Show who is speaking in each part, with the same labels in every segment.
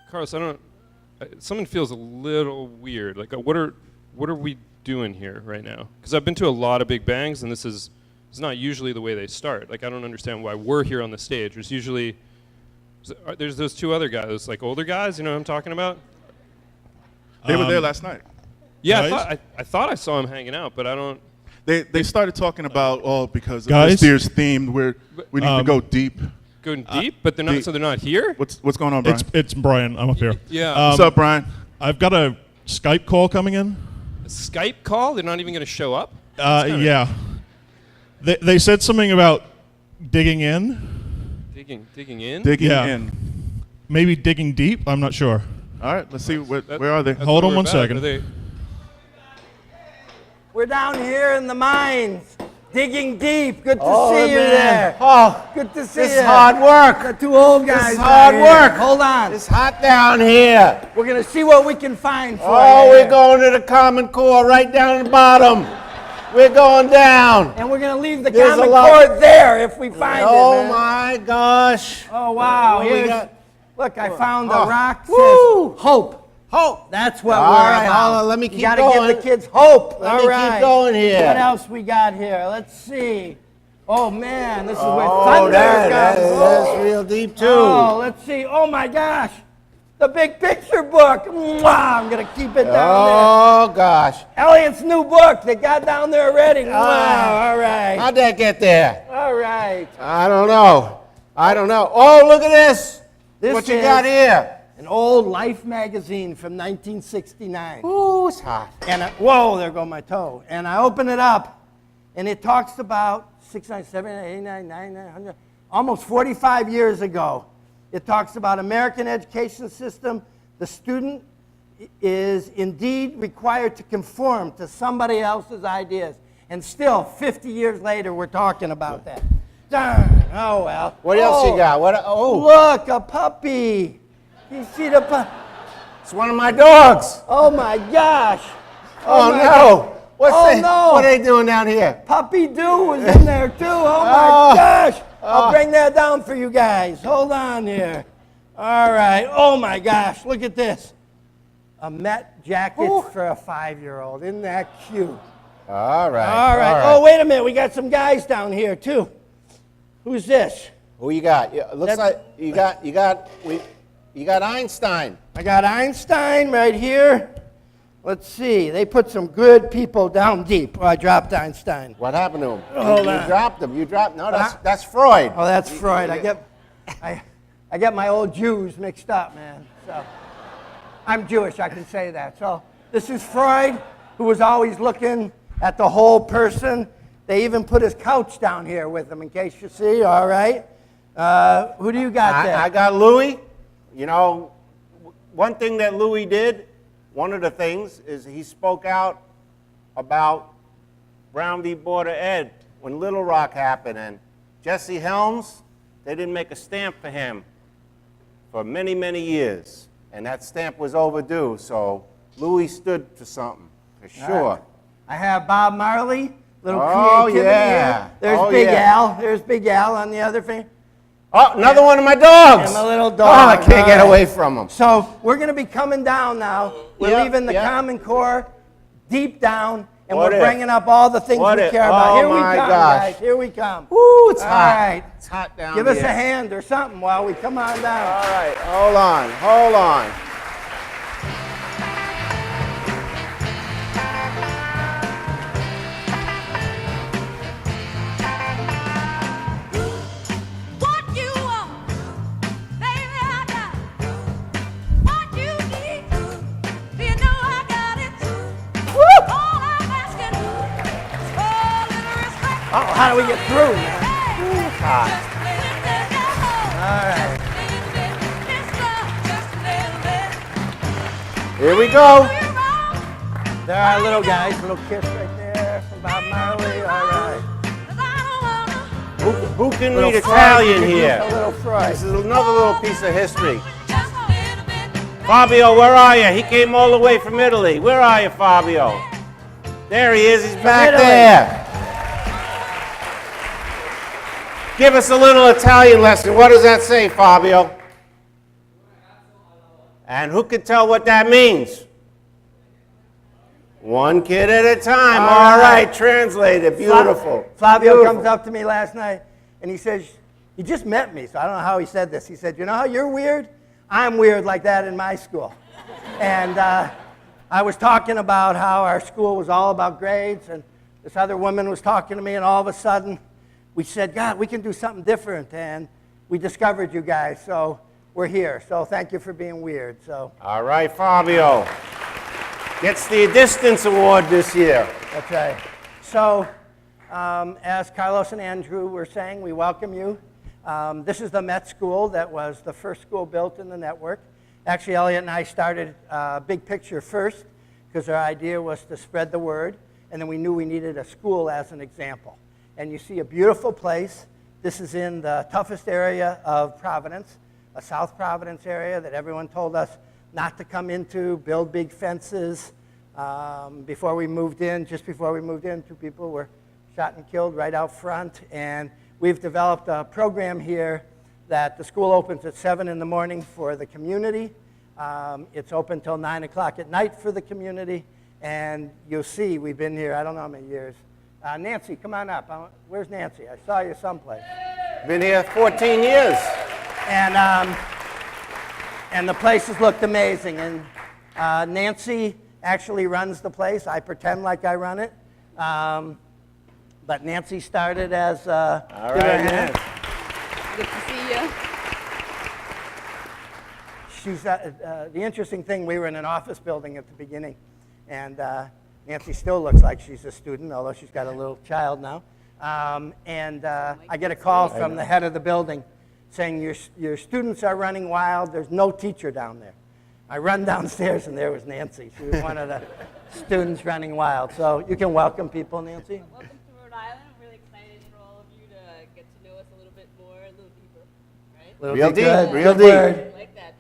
Speaker 1: Carlos, someone feels a little weird. Like, what are we doing here right now? Because I've been to a lot of big bangs, and it's not usually the way they start. Like, I don't understand why we're here on the stage. There's those two other guys, like older guys. You know what I'm talking about?
Speaker 2: They were there last night.
Speaker 1: Yeah,
Speaker 3: Guys?
Speaker 1: I thought I saw them hanging out, but I don't.
Speaker 2: They started talking about because of
Speaker 3: Guys?
Speaker 2: this year's theme, we need to go deep.
Speaker 1: Going deep, but they're not.
Speaker 2: deep.
Speaker 1: So they're not here.
Speaker 2: What's going on, Brian?
Speaker 3: It's Brian. I'm up here.
Speaker 1: Yeah.
Speaker 2: What's up, Brian?
Speaker 3: I've got a Skype call coming in.
Speaker 1: A Skype call? They're not even going to show up?
Speaker 3: Yeah. They said something about digging in.
Speaker 1: Digging in?
Speaker 2: Digging
Speaker 3: Yeah.
Speaker 2: in.
Speaker 3: Maybe digging deep. I'm not sure.
Speaker 2: All right, let's see. Where are they?
Speaker 1: That's
Speaker 3: Hold
Speaker 1: what
Speaker 3: on
Speaker 1: we're
Speaker 3: one
Speaker 1: about.
Speaker 3: second.
Speaker 1: Are they-
Speaker 4: We're down here in the mines, digging deep. Good to see you
Speaker 5: man.
Speaker 4: there.
Speaker 5: Oh,
Speaker 4: Good to see
Speaker 5: this
Speaker 4: you.
Speaker 5: is hard work.
Speaker 4: The two old guys.
Speaker 5: This is hard
Speaker 4: right here.
Speaker 5: work.
Speaker 4: Hold on.
Speaker 5: It's hot down here.
Speaker 4: We're gonna see what we can find for
Speaker 5: Oh,
Speaker 4: you.
Speaker 5: we're going to the Common Core right down at the bottom. We're going down.
Speaker 4: And we're gonna leave the
Speaker 5: There's
Speaker 4: Common
Speaker 5: a lot-
Speaker 4: Core there if we find it.
Speaker 5: Oh
Speaker 4: man.
Speaker 5: my gosh.
Speaker 4: Oh wow.
Speaker 5: What do we
Speaker 4: Here's-
Speaker 5: got?
Speaker 4: Look, I found the
Speaker 5: Oh.
Speaker 4: rock.
Speaker 5: Woo.
Speaker 4: Says hope.
Speaker 5: Hope.
Speaker 4: That's what
Speaker 5: All
Speaker 4: we're
Speaker 5: right,
Speaker 4: about.
Speaker 5: hold on, let me
Speaker 4: You
Speaker 5: keep
Speaker 4: gotta
Speaker 5: going.
Speaker 4: give the kids hope.
Speaker 5: Let
Speaker 4: All
Speaker 5: me keep
Speaker 4: right.
Speaker 5: going here.
Speaker 4: What else we got here? Let's see. Oh man, this is where
Speaker 5: Oh,
Speaker 4: thunder
Speaker 5: that's
Speaker 4: comes.
Speaker 5: real deep too.
Speaker 4: Oh, let's see. Oh my gosh. The big picture book. Mwah, I'm going to keep it down
Speaker 5: Oh gosh.
Speaker 4: there. Elliot's new book. They got down there already. Wow, all right.
Speaker 5: How'd that get there?
Speaker 4: All right.
Speaker 5: I don't know. Oh, look at this.
Speaker 4: This
Speaker 5: What you
Speaker 4: is
Speaker 5: got here?
Speaker 4: An old Life magazine from 1969.
Speaker 5: Ooh, it's hot.
Speaker 4: And whoa, there go my toe. And I open it up, and it talks about 6, 9, 7, 8, 9, 9, 900, almost 45 years ago. It talks about American education system. The student is indeed required to conform to somebody else's ideas. And still, 50 years later, we're talking about that. Darn. Oh, well.
Speaker 5: What else you got? Oh,
Speaker 4: Look, a puppy. You see the puppy?
Speaker 5: it's one of my dogs.
Speaker 4: Oh, my gosh.
Speaker 5: Oh,
Speaker 4: my
Speaker 5: no.
Speaker 4: God.
Speaker 5: What's
Speaker 4: Oh,
Speaker 5: they,
Speaker 4: no.
Speaker 5: What are they doing down here?
Speaker 4: Puppy Doo was in there, too. Oh, my gosh. I'll bring that down for you guys. Hold on here. All right. Oh, my gosh. Look at this. A Met jacket for a 5-year-old. Isn't that cute?
Speaker 5: All right.
Speaker 4: All right. Oh, wait a minute. We got some guys down here, too. Who's this?
Speaker 5: Who you got? It looks
Speaker 4: That's-
Speaker 5: like you got Einstein.
Speaker 4: I got Einstein right here. Let's see. They put some good people down deep. Oh, I dropped Einstein.
Speaker 5: What happened to him?
Speaker 4: Hold
Speaker 5: you
Speaker 4: on.
Speaker 5: dropped him. You dropped. No, that's Freud.
Speaker 4: Oh, that's Freud. I get my old Jews mixed up, man. So I'm Jewish, I can say that. So this is Freud, who was always looking at the whole person. They even put his couch down here with him, in case you see. All right. Who do you got there?
Speaker 5: I got Louis. You know, one thing that Louis did, one of the things is he spoke out about Brown v. Board of Ed when Little Rock happened, and Jesse Helms, they didn't make a stamp for him for many, many years, and that stamp was overdue. So Louis stood for something, for sure.
Speaker 4: I have Bob Marley, little
Speaker 5: Oh,
Speaker 4: creativity
Speaker 5: yeah.
Speaker 4: here. There's
Speaker 5: Oh,
Speaker 4: Big
Speaker 5: yeah.
Speaker 4: Al. There's Big Al on the other thing.
Speaker 5: Oh, another one of my dogs.
Speaker 4: And my little
Speaker 5: Oh,
Speaker 4: dog.
Speaker 5: I can't get
Speaker 4: All right.
Speaker 5: away from him.
Speaker 4: So we're going to be coming down now. We're
Speaker 5: Yep,
Speaker 4: leaving the
Speaker 5: yep.
Speaker 4: Common Core deep down, and
Speaker 5: What
Speaker 4: we're
Speaker 5: if?
Speaker 4: bringing up all the things
Speaker 5: What
Speaker 4: we
Speaker 5: if?
Speaker 4: care about.
Speaker 5: Oh,
Speaker 4: Here we
Speaker 5: my
Speaker 4: come,
Speaker 5: gosh.
Speaker 4: guys. Here we come.
Speaker 5: Woo, it's
Speaker 4: All
Speaker 5: hot.
Speaker 4: right.
Speaker 5: It's hot down
Speaker 4: Give
Speaker 5: here.
Speaker 4: us a hand or something while we come on down.
Speaker 5: All right, hold on.
Speaker 6: What you want, baby, I got it. What you need, you know I got it. All I'm asking is for a little respect.
Speaker 4: Oh, how do we get through, man?
Speaker 5: hot.
Speaker 4: All right.
Speaker 5: Here we go.
Speaker 4: There are little guys, little kiss right there from Bob Marley. All right.
Speaker 5: Who can
Speaker 4: Little
Speaker 5: read
Speaker 4: Freud,
Speaker 5: Italian
Speaker 4: a
Speaker 5: here?
Speaker 4: little Freud.
Speaker 5: This is another little piece of history. Fabio, where are you? He came all the way from Italy. Where are you, Fabio? There he is. He's back
Speaker 4: Italy.
Speaker 5: there. Give us a little Italian lesson. What does that say, Fabio? And who could tell what that means? One kid at a time. All right, translate it. Beautiful.
Speaker 4: Fabio
Speaker 5: Beautiful.
Speaker 4: comes up to me last night and he says, he just met me, so I don't know how he said this. He said, you know how you're weird? I'm weird like that in my school. And I was talking about how our school was all about grades, and this other woman was talking to me, and all of a sudden we said, God, we can do something different, and we discovered you guys, so we're here. So thank you for being weird. So
Speaker 5: All right, Fabio. Gets the distance award this year.
Speaker 4: that's right. So as Carlos and Andrew were saying, we welcome you. This is the Met School that was the first school built in the network. Actually, Elliot and I started Big Picture first because our idea was to spread the word, and then we knew we needed a school as an example. And you see a beautiful place. This is in the toughest area of Providence, a South Providence area that everyone told us not to come into, build big fences. Before we moved in, just before we moved in, 2 people were shot and killed right out front. And we've developed a program here that the school opens at 7 in the morning for the community. It's open till 9 o'clock at night for the community. And you'll see, we've been here, I don't know how many years. Nancy, come on up. Where's Nancy? I saw you someplace.
Speaker 5: Been here 14 years.
Speaker 4: And the places looked amazing. And Nancy actually runs the place. I pretend like I run it. But Nancy started as
Speaker 5: All
Speaker 4: give her a
Speaker 5: right,
Speaker 4: hand.
Speaker 5: man.
Speaker 6: Good to see you.
Speaker 4: She's the interesting thing. We were in an office building at the beginning, and Nancy still looks like she's a student, although she's got a little child now. I get a call from the head of the building saying your students are running wild. There's no teacher down there. I run downstairs, and there was Nancy. She was one of the students running wild. So you can welcome people, Nancy.
Speaker 6: Welcome to Rhode Island. I'm really excited for all of you to get to know us a little bit more, a little deeper, right?
Speaker 4: Little
Speaker 5: Real
Speaker 4: bit
Speaker 5: deep,
Speaker 4: good.
Speaker 5: real
Speaker 4: Good
Speaker 5: deep.
Speaker 4: word.
Speaker 6: I like that.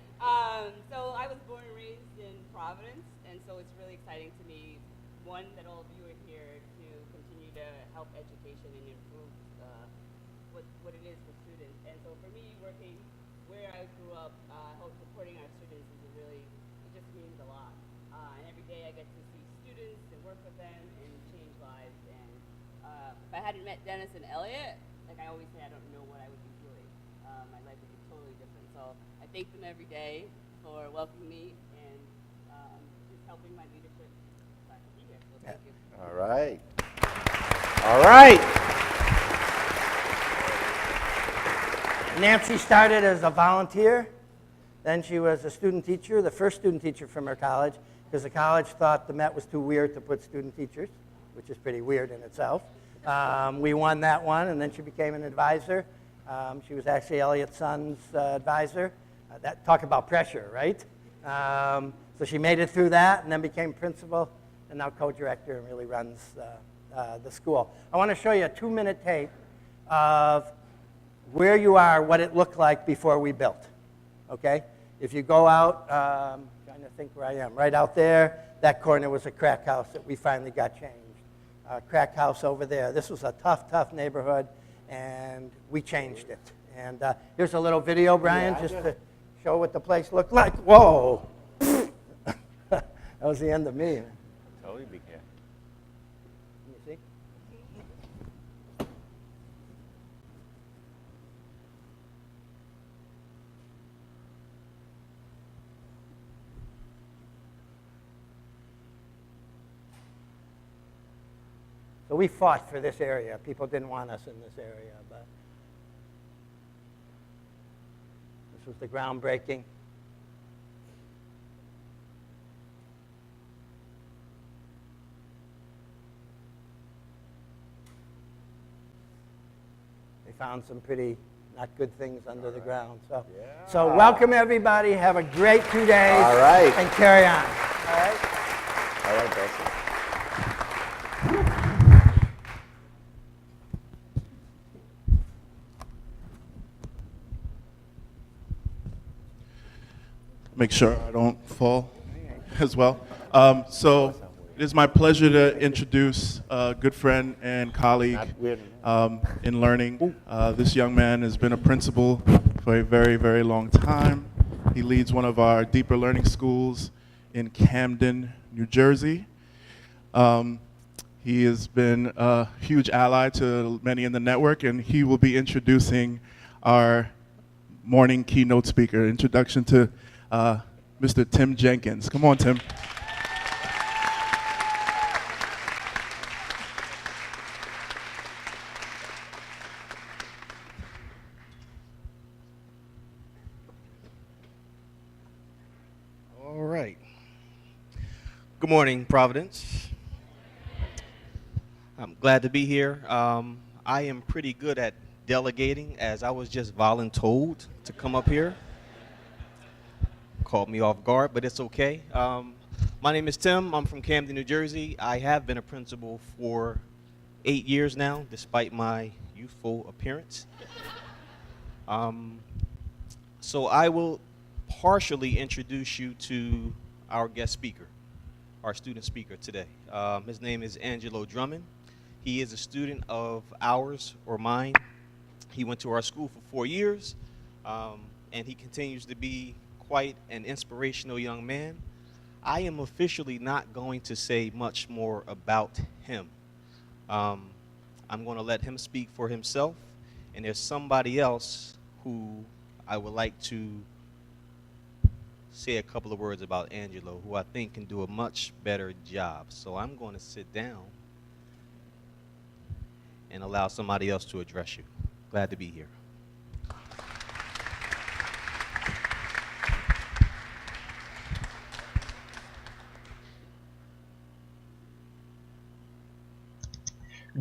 Speaker 6: So I was born and raised in Providence, and so it's really exciting to me, one, that all of you are here to continue to help education and improve what it is for students. And so for me, working where I grew up, supporting our students is it just means a lot. And every day I get to see students and work with them and change lives. And if I hadn't met Dennis and Elliot, like I always say, I don't know what I would be doing. My life would be totally different. So I thank them every day for welcoming me and just helping my leadership to be here. So thank you.
Speaker 5: All right. All right.
Speaker 4: Nancy started as a volunteer. Then she was a student teacher, the first student teacher from her college, because the college thought the Met was too weird to put student teachers, which is pretty weird in itself. We won that one, and then she became an advisor. She was actually Elliot's son's advisor. Talk about pressure, right? So she made it through that, and then became principal, and now co-director, and really runs the school. I want to show you a 2-minute tape of where you are, what it looked like before we built, okay? If you go out, trying to think where I am, right out there, that corner was a crack house that we finally got changed. Crack house over there. This was a tough, tough neighborhood, and we changed it. And here's a little video, Brian, just to show what the place looked like. Whoa! That was the end of me.
Speaker 5: Totally be careful.
Speaker 4: Can you see? So we fought for this area. People didn't want us in this area, but this was the groundbreaking. They found some pretty not good things under the ground. So welcome everybody. Have a great 2 days.
Speaker 5: All right.
Speaker 4: And carry on. All right.
Speaker 5: All right, Bessie.
Speaker 2: Make sure I don't fall as well. So it is my pleasure to introduce a good friend and colleague in learning. This young man has been a principal for a very, very long time. He leads one of our deeper learning schools in Camden, New Jersey. He has been a huge ally to many in the network, and he will be introducing our morning keynote speaker. Introduction to Mr. Tim Jenkins. Come on, Tim.
Speaker 7: All right. Good morning, Providence. I'm glad to be here. I am pretty good at delegating, as I was just voluntold to come up here. Caught me off guard, but it's okay. My name is Tim. I'm from Camden, New Jersey. I have been a principal for 8 years now, despite my youthful appearance. So I will partially introduce you to our guest speaker, our student speaker today. His name is Angelo Drummond. He is a student of ours, or mine. He went to our school for 4 years, and he continues to be quite an inspirational young man. I am officially not going to say much more about him. I'm going to let him speak for himself, and there's somebody else who I would like to say a couple of words about Angelo, who I think can do a much better job. So I'm going to sit down and allow somebody else to address you. Glad to be here.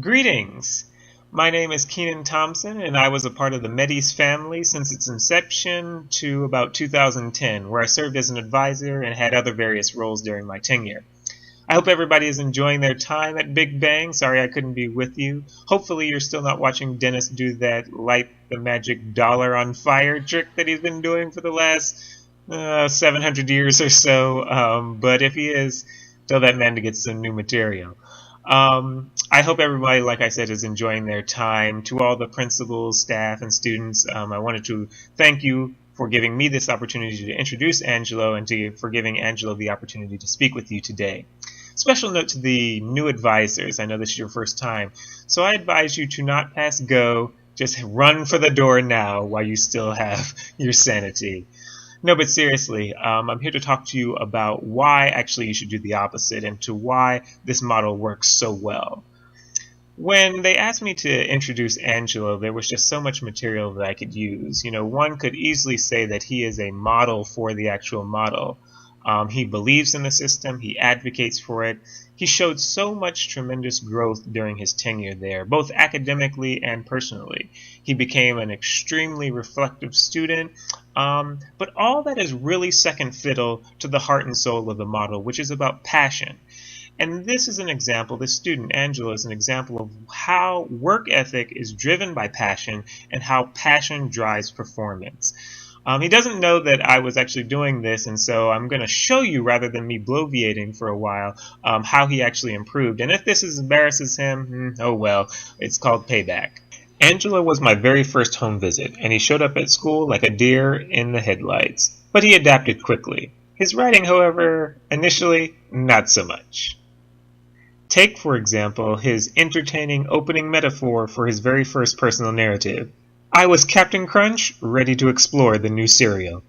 Speaker 8: Greetings! My name is Keenan Thompson, and I was a part of the Medes family since its inception to about 2010, where I served as an advisor and had other various roles during my tenure. I hope everybody is enjoying their time at Big Bang. Sorry I couldn't be with you. Hopefully you're still not watching Dennis do that light the magic dollar on fire trick that he's been doing for the last 700 years or so. But if he is, tell that man to get some new material. I hope everybody, like I said, is enjoying their time. To all the principals, staff, and students, I wanted to thank you for giving me this opportunity to introduce Angelo and for giving Angelo the opportunity to speak with you today. Special note to the new advisors. I know this is your first time, so I advise you to not pass go. Just run for the door now while you still have your sanity. No, but seriously, I'm here to talk to you about why actually you should do the opposite and to why this model works so well. When they asked me to introduce Angelo, there was just so much material that I could use. You know, one could easily say that he is a model for the actual model. He believes in the system. He advocates for it. He showed so much tremendous growth during his tenure there, both academically and personally. He became an extremely reflective student, but all that is really second fiddle to the heart and soul of the model, which is about passion. And this is an example, this student, Angelo, is an example of how work ethic is driven by passion and how passion drives performance. He doesn't know that I was actually doing this, and so I'm going to show you, rather than me bloviating for a while, how he actually improved. And if this embarrasses him, oh well, it's called payback. Angelo was my very first home visit, and he showed up at school like a deer in the headlights. But he adapted quickly. His writing, however, initially, not so much. Take, for example, his entertaining opening metaphor for his very first personal narrative. I was Captain Crunch, ready to explore the new cereal.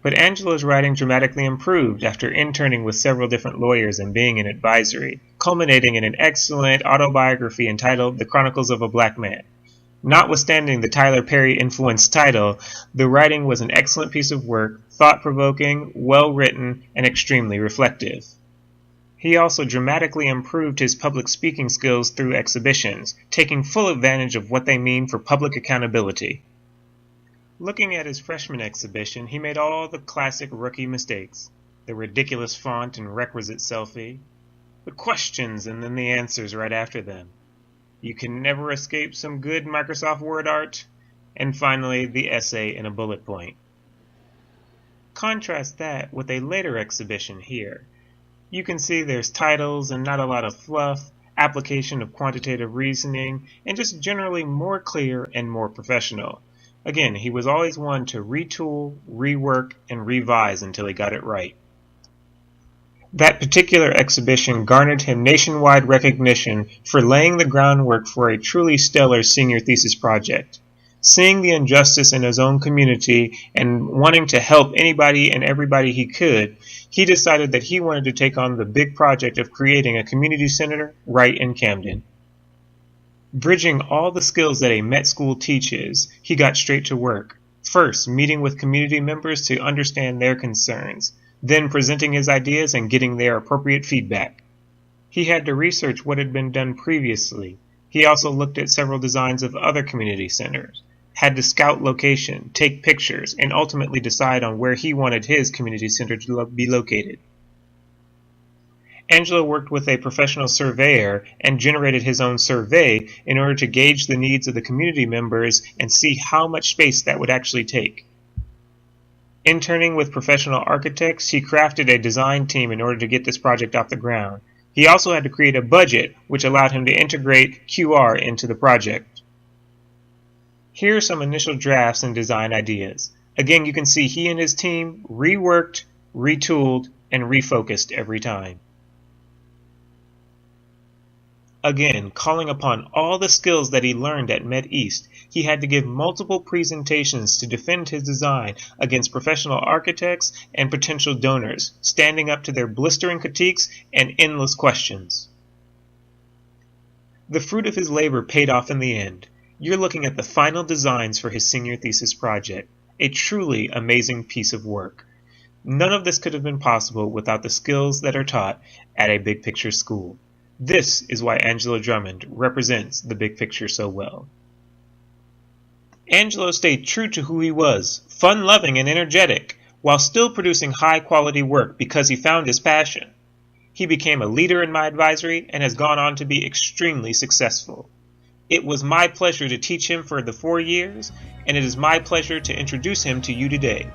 Speaker 8: But Angelo's writing dramatically improved after interning with several different lawyers and being in advisory, culminating in an excellent autobiography entitled The Chronicles of a Black Man. Notwithstanding the Tyler Perry-influenced title, the writing was an excellent piece of work, thought-provoking, well-written, and extremely reflective. He also dramatically improved his public speaking skills through exhibitions, taking full advantage of what they mean for public accountability. Looking at his freshman exhibition, he made all the classic rookie mistakes. The ridiculous font and requisite selfie, the questions and then the answers right after them. You can never escape some good Microsoft Word art, and finally the essay in a bullet point. Contrast that with a later exhibition here. You can see there's titles and not a lot of fluff, application of quantitative reasoning, and just generally more clear and more professional. Again, he was always one to retool, rework, and revise until he got it right. That particular exhibition garnered him nationwide recognition for laying the groundwork for a truly stellar senior thesis project. Seeing the injustice in his own community and wanting to help anybody and everybody he could, he decided that he wanted to take on the big project of creating a community center right in Camden. Bridging all the skills that a Met school teaches, he got straight to work. First, meeting with community members to understand their concerns, then presenting his ideas and getting their appropriate feedback. He had to research what had been done previously. He also looked at several designs of other community centers, had to scout location, take pictures, and ultimately decide on where he wanted his community center to be located. Angelo worked with a professional surveyor and generated his own survey in order to gauge the needs of the community members and see how much space that would actually take. Interning with professional architects, he crafted a design team in order to get this project off the ground. He also had to create a budget, which allowed him to integrate QR into the project. Here are some initial drafts and design ideas. Again, you can see he and his team reworked, retooled, and refocused every time. Again, calling upon all the skills that he learned at Med East, he had to give multiple presentations to defend his design against professional architects and potential donors, standing up to their blistering critiques and endless questions. The fruit of his labor paid off in the end. You're looking at the final designs for his senior thesis project, a truly amazing piece of work. None of this could have been possible without the skills that are taught at a big picture school. This is why Angelo Drummond represents the big picture so well. Angelo stayed true to who he was, fun-loving and energetic, while still producing high-quality work because he found his passion. He became a leader in my advisory and has gone on to be extremely successful. It was my pleasure to teach him for the 4 years, and it is my pleasure to introduce him to you today.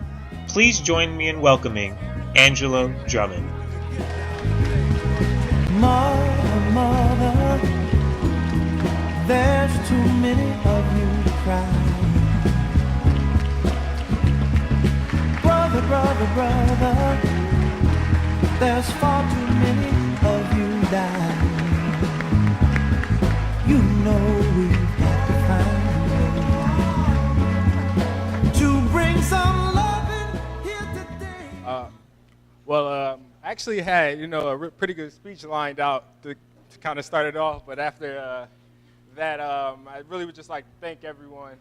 Speaker 8: Please join me in welcoming Angelo Drummond.
Speaker 9: Mother, mother, there's too many of you to cry. Brother, brother, brother, there's far too many of you die. You know we've got to find a way to bring some loving here today.
Speaker 10: I actually had, a pretty good speech lined out to kind of start it off, but after that, I really would just like to thank everyone,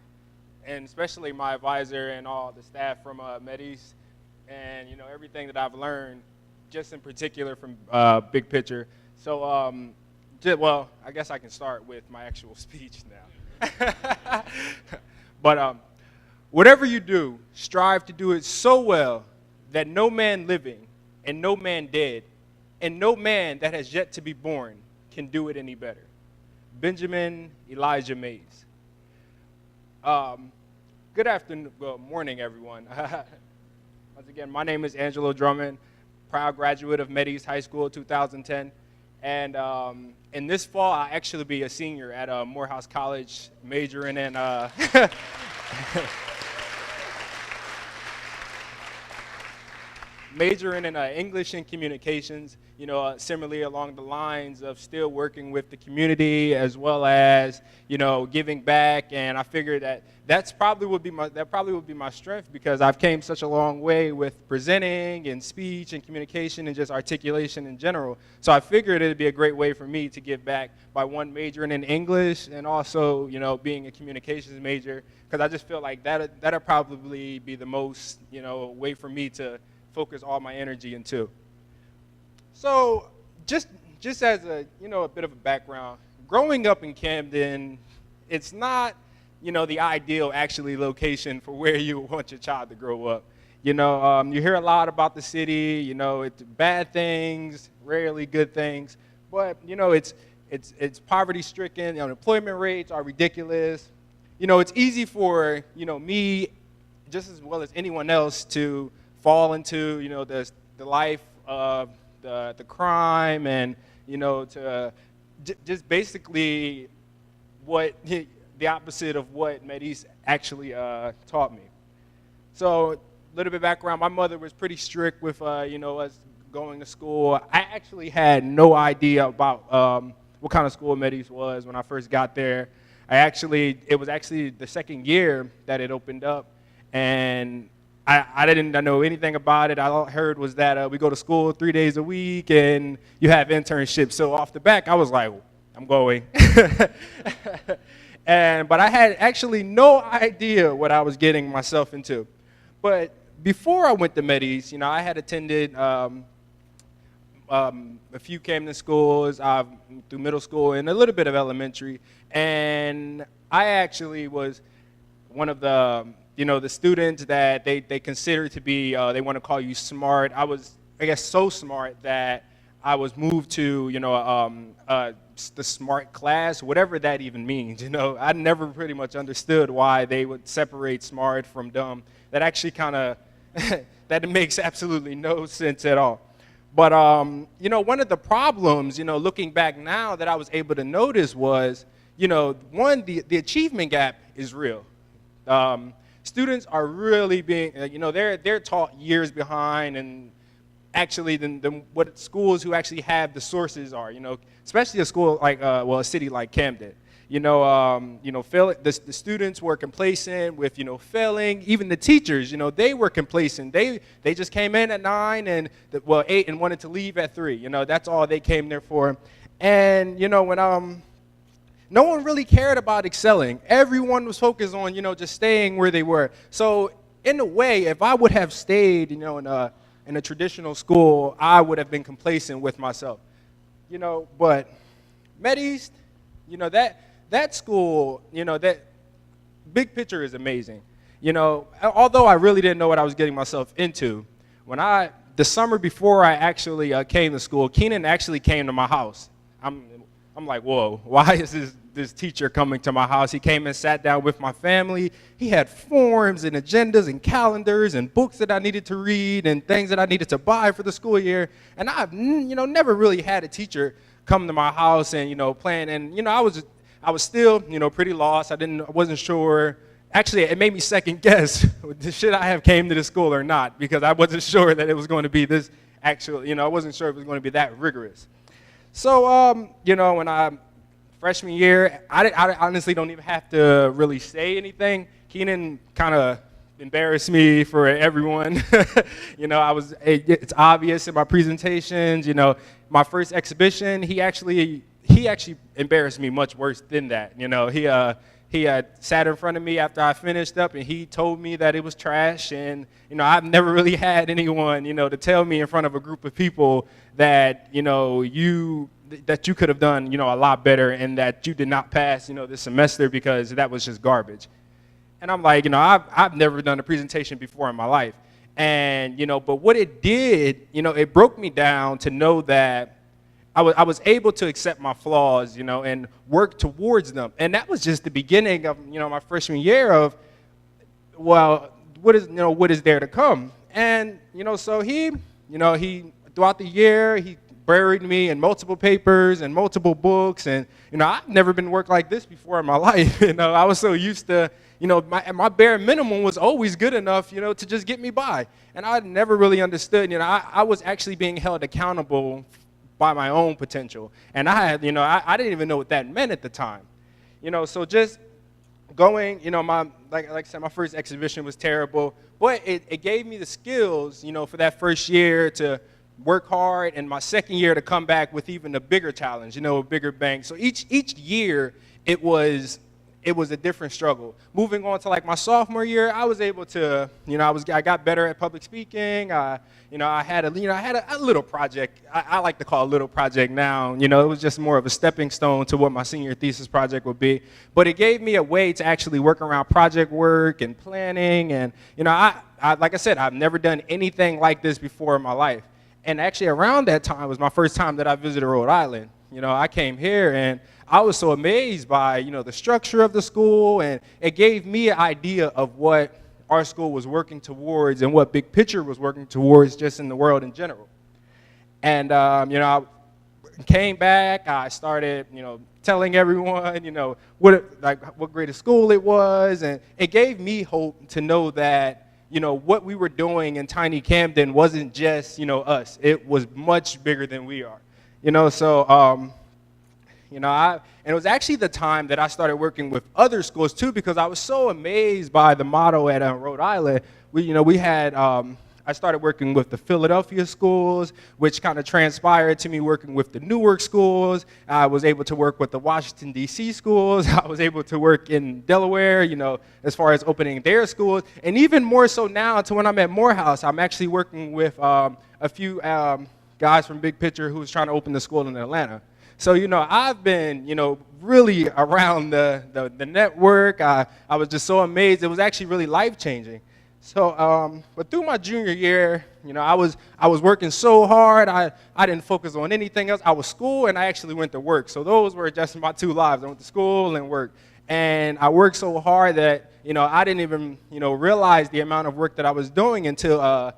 Speaker 10: and especially my advisor and all the staff from Medis, and everything that I've learned, just in particular from Big Picture. So, I guess I can start with my actual speech now. But whatever you do, strive to do it so well that no man living and no man dead, and no man that has yet to be born can do it any better. Benjamin Elijah Mays. Good afternoon, morning, everyone. Once again, my name is Angelo Drummond, proud graduate of Med East High School 2010. And in this fall, I'll actually be a senior at Morehouse College, majoring in English and communications, similarly along the lines of still working with the community as well as, giving back. And I figured that probably would be my strength because I've came such a long way with presenting and speech and communication and just articulation in general. So I figured it'd be a great way for me to give back by one majoring in English and also, being a communications major, because I just feel like that'll probably be the most, way for me to focus all my energy into. So just as a bit of a background, growing up in Camden, it's not the ideal actually location for where you want your child to grow up. You hear a lot about the city, it's bad things, rarely good things, but it's poverty stricken, unemployment rates are ridiculous. It's easy for me just as well as anyone else to fall into the life of the crime and to just basically what the opposite of what Medis actually taught me. So a little bit of background, my mother was pretty strict with, us going to school. I actually had no idea about what kind of school Medis was when I first got there. It was actually the second year that it opened up, and I didn't know anything about it. All I heard was that we go to school 3 days a week and you have internships. So off the back, I was like, I'm going. But I had actually no idea what I was getting myself into. But before I went to Medis, I had attended a few Camden schools through middle school and a little bit of elementary. And I actually was one of the students that they consider to be, they want to call you smart. I was, I guess, so smart that I was moved to, the smart class, whatever that even means. I never pretty much understood why they would separate smart from dumb. That actually kind of, that makes absolutely no sense at all. But, one of the problems, looking back now that I was able to notice was, one, the achievement gap is real. Students are really being, they're taught years behind, and actually than what schools who actually have the sources are. Especially a school like, a city like Camden. The students were complacent with, failing. Even the teachers, they were complacent. They just came in at 9 and 8 and wanted to leave at 3. That's all they came there for. And when no one really cared about excelling. Everyone was focused on, just staying where they were. So in a way, if I would have stayed, in a traditional school, I would have been complacent with myself. But Med that school, that big picture is amazing. Although I really didn't know what I was getting myself into, the summer before I actually came to school, Keenan actually came to my house. I'm like, whoa, why is this teacher coming to my house? He came and sat down with my family. He had forms and agendas and calendars and books that I needed to read and things that I needed to buy for the school year. And I've, never really had a teacher come to my house and, plan. And, I was still, pretty lost. I wasn't sure. Actually, it made me second guess, should I have came to the school or not? Because I wasn't sure that it was going to be this actual, I wasn't sure it was going to be that rigorous. So, when freshman year, I honestly don't even have to really say anything. Keenan kind of embarrassed me for everyone. It's obvious in my presentations. My first exhibition, he actually embarrassed me much worse than that. He sat in front of me after I finished up, and he told me that it was trash. And I've never really had anyone to tell me in front of a group of people that that you could have done a lot better, and that you did not pass this semester because that was just garbage. And I'm like, I've never done a presentation before in my life. And but what it did, it broke me down to know that I was able to accept my flaws, and work towards them. And that was just the beginning of, my freshman year of, well, what is there to come? And, so he throughout the year, he buried me in multiple papers and multiple books. And, I've never been worked like this before in my life. I was so used to, my bare minimum was always good enough, to just get me by. And I never really understood, I was actually being held accountable by my own potential. And I didn't even know what that meant at the time. So just going, like I said, my first exhibition was terrible, but it gave me the skills, for that first year to work hard, and my second year to come back with even a bigger challenge, a bigger bang. So each year it was a different struggle. Moving on to like my sophomore year, I was able to, I got better at public speaking. I had a little project. I like to call it a little project now. It was just more of a stepping stone to what my senior thesis project would be. But it gave me a way to actually work around project work and planning. And I like I said, I've never done anything like this before in my life. And actually around that time was my first time that I visited Rhode Island. I came here and I was so amazed by, the structure of the school, and it gave me an idea of what our school was working towards and what Big Picture was working towards just in the world in general. And, came back, I started, telling everyone, what grade of school it was, and it gave me hope to know that, what we were doing in tiny Camden wasn't just, us. It was much bigger than we are, so. And it was actually the time that I started working with other schools too, because I was so amazed by the motto at Rhode Island. We had, I started working with the Philadelphia schools, which kind of transpired to me working with the Newark schools. I was able to work with the Washington, D.C. schools. I was able to work in Delaware, as far as opening their schools. And even more so now, to when I'm at Morehouse, I'm actually working with a few guys from Big Picture who's trying to open the school in Atlanta. So, I've been, really around the network. I was just so amazed. It was actually really life-changing. So, but through my junior year, I was working so hard. I didn't focus on anything else. I was school and I actually went to work. So those were just my two lives. I went to school and work. And I worked so hard that, I didn't even, realize the amount of work that I was doing until,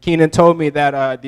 Speaker 10: Keenan told me that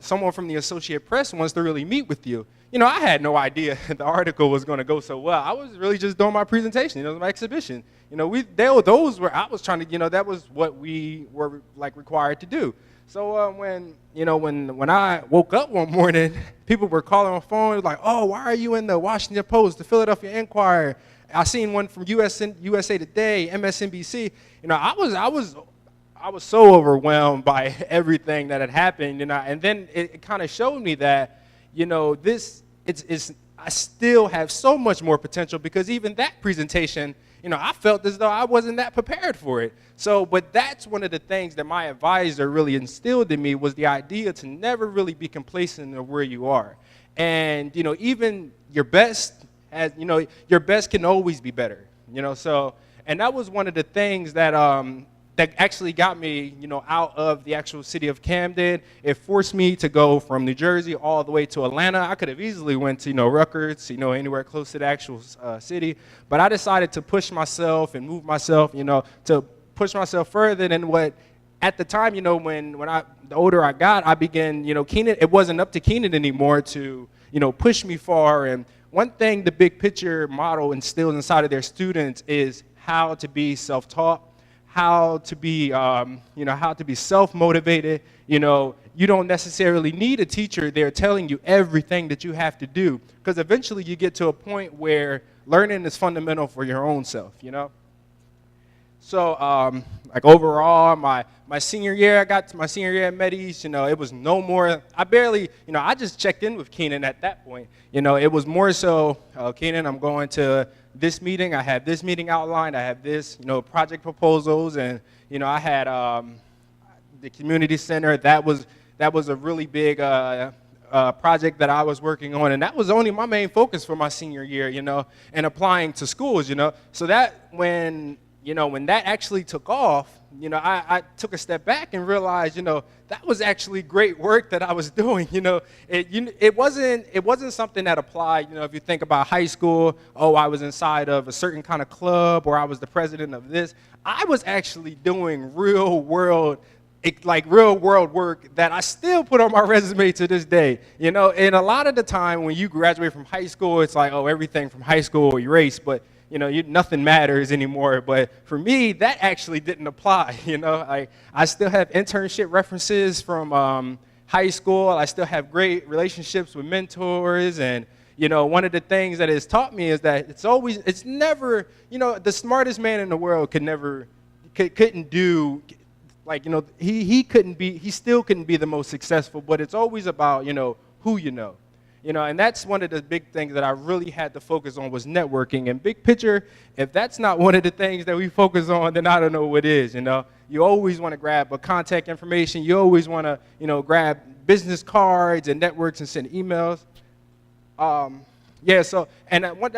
Speaker 10: someone from the Associated Press wants to really meet with you. I had no idea the article was going to go so well. I was really just doing my presentation, my exhibition. Those were, I was trying to, that was what we were required to do. So when I woke up one morning, people were calling on the phone like, oh, why are you in the Washington Post, the Philadelphia Inquirer? I seen one from USA Today, MSNBC. I was so overwhelmed by everything that had happened, and then it kind of showed me that, I still have so much more potential, because even that presentation, I felt as though I wasn't that prepared for it. So, but that's one of the things that my advisor really instilled in me, was the idea to never really be complacent of where you are. And, even your best, your best can always be better, so, and that was one of the things that, that actually got me, out of the actual city of Camden. It forced me to go from New Jersey all the way to Atlanta. I could have easily went to, Rutgers, anywhere close to the actual city. But I decided to push myself and move myself, to push myself further than what, at the time, the older I got, I began, Keenan, it wasn't up to Keenan anymore to, push me far. And one thing the Big Picture model instills inside of their students is how to be self-taught, how to be, how to be self-motivated. You don't necessarily need a teacher there telling you everything that you have to do, because eventually you get to a point where learning is fundamental for your own self, So, overall, my senior year, I got to my senior year at Medes, it was no more, I barely, I just checked in with Keenan at that point. It was more so, Keenan, I'm going to this meeting, I have this meeting outlined, I have this, project proposals, and, I had the community center. That was a really big project that I was working on, and that was only my main focus for my senior year, and applying to schools, So that when that actually took off, I took a step back and realized, that was actually great work that I was doing. It wasn't something that applied. If you think about high school, I was inside of a certain kind of club, or I was the president of this. I was actually doing real world work that I still put on my resume to this day. And a lot of the time when you graduate from high school, it's like, everything from high school erased, but nothing matters anymore. But for me, that actually didn't apply. I still have internship references from high school. I still have great relationships with mentors. And, one of the things that it's taught me is that it's never, the smartest man in the world couldn't do, he still couldn't be the most successful, but it's always about, who you know. And that's one of the big things that I really had to focus on, was networking. And Big Picture, if that's not one of the things that we focus on, then I don't know what is, You always want to grab contact information. You always want to, grab business cards and networks and send emails. That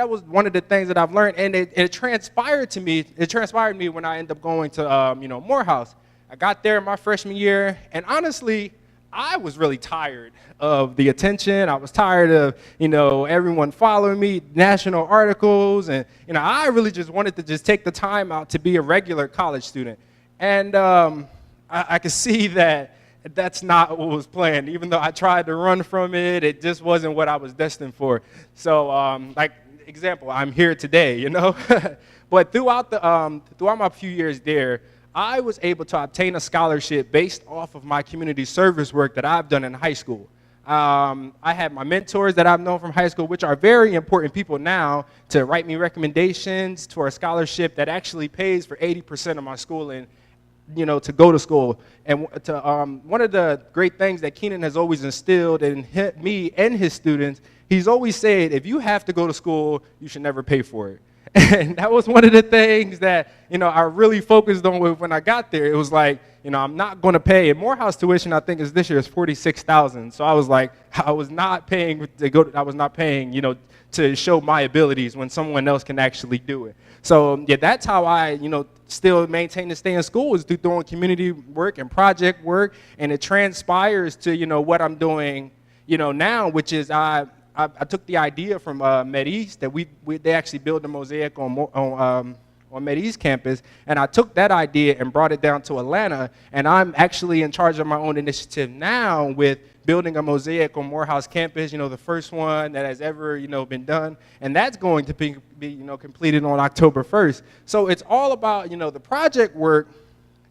Speaker 10: was one of the things that I've learned. And it transpired to me. It transpired me when I ended up going to, Morehouse. I got there my freshman year, and honestly, I was really tired of the attention. I was tired of, everyone following me, national articles, and, I really just wanted to just take the time out to be a regular college student. And I could see that that's not what was planned. Even though I tried to run from it, it just wasn't what I was destined for. So, like example, I'm here today, you know. But throughout my few years there, I was able to obtain a scholarship based off of my community service work that I've done in high school. I had my mentors that I've known from high school, which are very important people now, to write me recommendations to a scholarship that actually pays for 80% of my schooling, you know, to go to school. And to, one of the great things that Keenan has always instilled in me and his students, he's always said, if you have to go to school, you should never pay for it. And that was one of the things that, you know, I really focused on when I got there. It was like, you know, I'm not going to pay. And Morehouse tuition, I think, this year is $46,000. So I was like, I was not paying to go. I was not paying, you know, to show my abilities when someone else can actually do it. So yeah, that's how I, you know, still maintain to stay in school, is through doing community work and project work, and it transpires to, you know, what I'm doing, you know, now, which is I took the idea from MedEast that they actually built a mosaic on MedEast campus, and I took that idea and brought it down to Atlanta, and I'm actually in charge of my own initiative now with building a mosaic on Morehouse campus, you know, the first one that has ever, you know, been done, and that's going to be you know, completed on October 1st. So it's all about, you know, the project work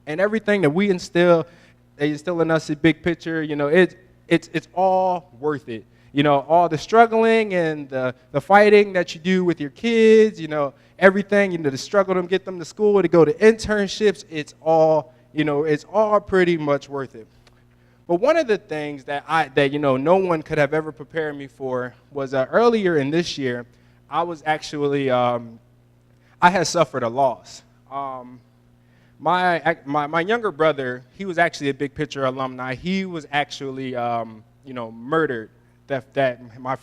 Speaker 10: and everything that they instill in us, a big picture, you know, it's all worth it. You know, all the struggling and the fighting that you do with your kids, you know, everything, you know, the struggle to get them to school, to go to internships, it's all, you know, it's all pretty much worth it. But one of the things that you know, no one could have ever prepared me for was earlier in this year, I was actually, I had suffered a loss. My younger brother, he was actually a Big Picture alumni. He was actually, you know, murdered my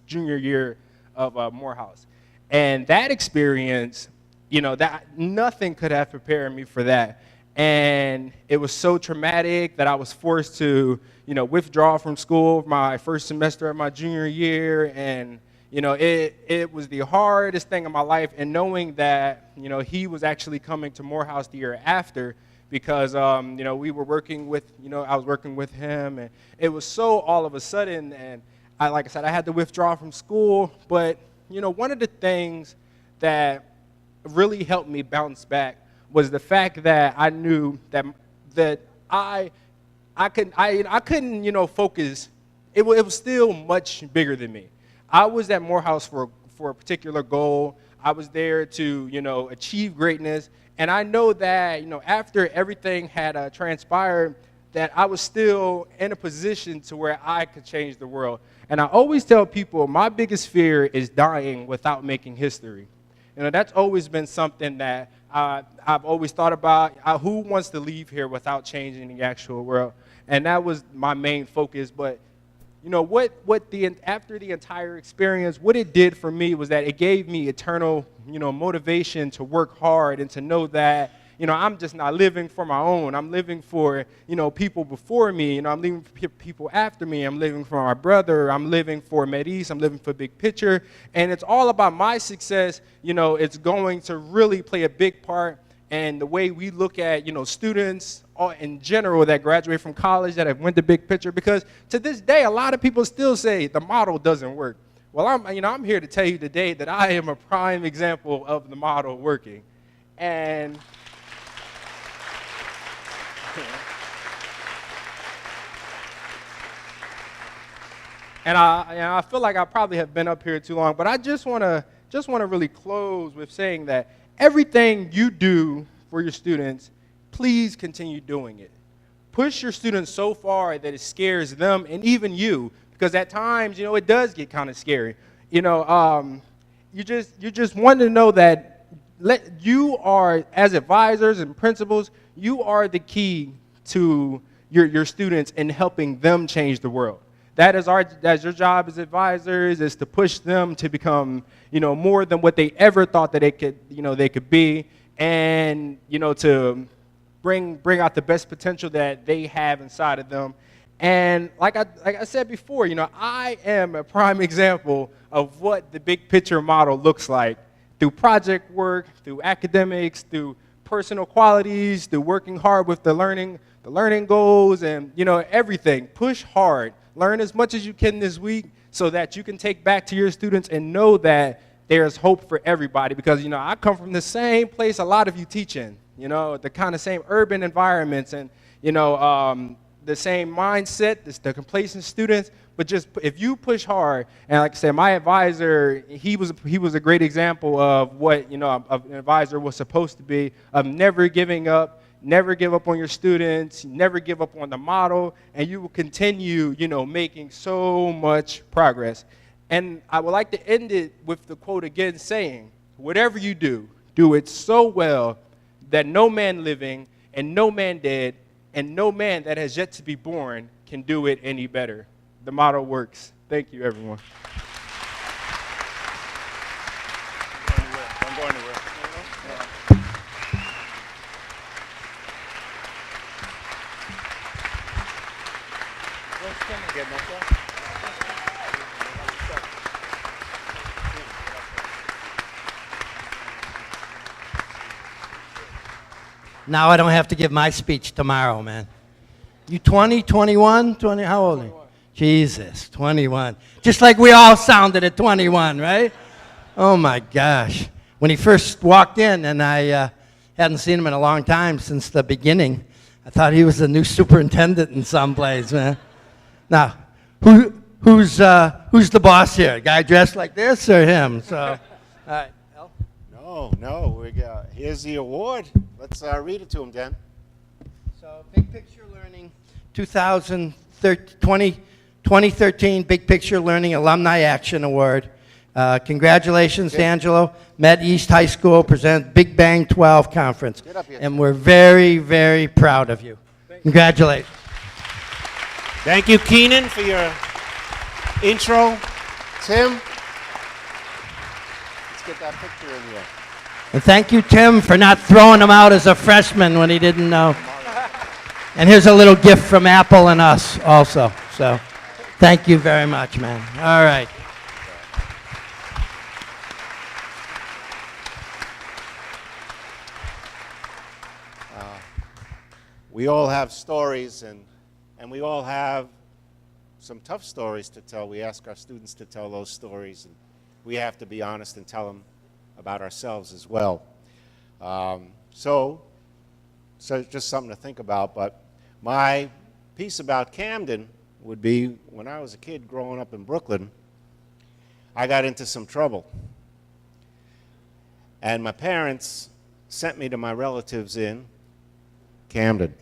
Speaker 10: junior year of Morehouse. And that experience, you know, that nothing could have prepared me for that. And it was so traumatic that I was forced to, you know, withdraw from school my first semester of my junior year. And, you know, it was the hardest thing in my life. And knowing that, you know, he was actually coming to Morehouse the year after, because, you know, we were working with, you know, I was working with him, and it was so all of a sudden, and like I said, I had to withdraw from school. But, you know, one of the things that really helped me bounce back was the fact that I knew that I couldn't, you know, focus. It was still much bigger than me. I was at Morehouse for a particular goal. I was there to, you know, achieve greatness. And I know that, you know, after everything had transpired, that I was still in a position to where I could change the world. And I always tell people my biggest fear is dying without making history. You know, that's always been something that I've always thought about. Who wants to leave here without changing the actual world? And that was my main focus. But, you know, after the entire experience, what it did for me was that it gave me eternal, you know, motivation to work hard and to know that, you know, I'm just not living for my own. I'm living for, you know, people before me. You know, I'm living for people after me. I'm living for my brother. I'm living for MedEast. I'm living for Big Picture. And it's all about my success. You know, it's going to really play a big part in the way we look at, you know, students in general that graduate from college that have went to Big Picture. Because to this day, a lot of people still say the model doesn't work. Well, I'm here to tell you today that I am a prime example of the model working. And I feel like I probably have been up here too long, but I just want to really close with saying that everything you do for your students, please continue doing it. Push your students so far that it scares them and even you, because at times, you know, it does get kind of scary. You know, you just want to know that you are, as advisors and principals, you are the key to your students in helping them change the world. That's your job as advisors, is to push them to become, you know, more than what they ever thought that they could be, and, you know, to bring out the best potential that they have inside of them. And like I said before, you know, I am a prime example of what the Big Picture model looks like through project work, through academics, through personal qualities, through working hard with the learning the learning goals and, you know, everything. Push hard. Learn as much as you can this week so that you can take back to your students and know that there's hope for everybody. Because, you know, I come from the same place a lot of you teach in, you know, the kind of same urban environments and, you know, the same mindset, the complacent students. But just if you push hard, and like I said, my advisor, he was a great example of what, you know, an advisor was supposed to be, of never giving up, never give up on your students, never give up on the model, and you will continue, you know, making so much progress. And I would like to end it with the quote again saying, whatever you do, do it so well that no man living and no man dead and no man that has yet to be born can do it any better. The motto works. Thank you, everyone. Don't go anywhere.
Speaker 4: Now I don't have to give my speech tomorrow, man. You 20, 21, 20, how old are you? Jesus, 21. Just like we all sounded at 21, right? Oh my gosh. When he first walked in, and I hadn't seen him in a long time since the beginning, I thought he was the new superintendent in some place, man. Now, who's the boss here? A guy dressed like this or him? So, all right.
Speaker 5: No, here's the award. Let's read it to him, Dan.
Speaker 4: So, Big Picture Learning 2013 Big Picture Learning Alumni Action Award. Congratulations, Angelo. Met East High School, present Big Bang 12 Conference.
Speaker 5: Get up here.
Speaker 4: And we're very, very proud of you. Congratulations.
Speaker 5: Thank you, Keenan, for your intro. Tim, let's get that picture in here.
Speaker 4: And thank you, Tim, for not throwing him out as a freshman when he didn't know. And here's a little gift from Apple and us also. So thank you very much, man. All right.
Speaker 5: We all have stories, and we all have some tough stories to tell. We ask our students to tell those stories, and we have to be honest and tell them about ourselves as well. So just something to think about. But my piece about Camden would be, when I was a kid growing up in Brooklyn, I got into some trouble. And my parents sent me to my relatives in Camden.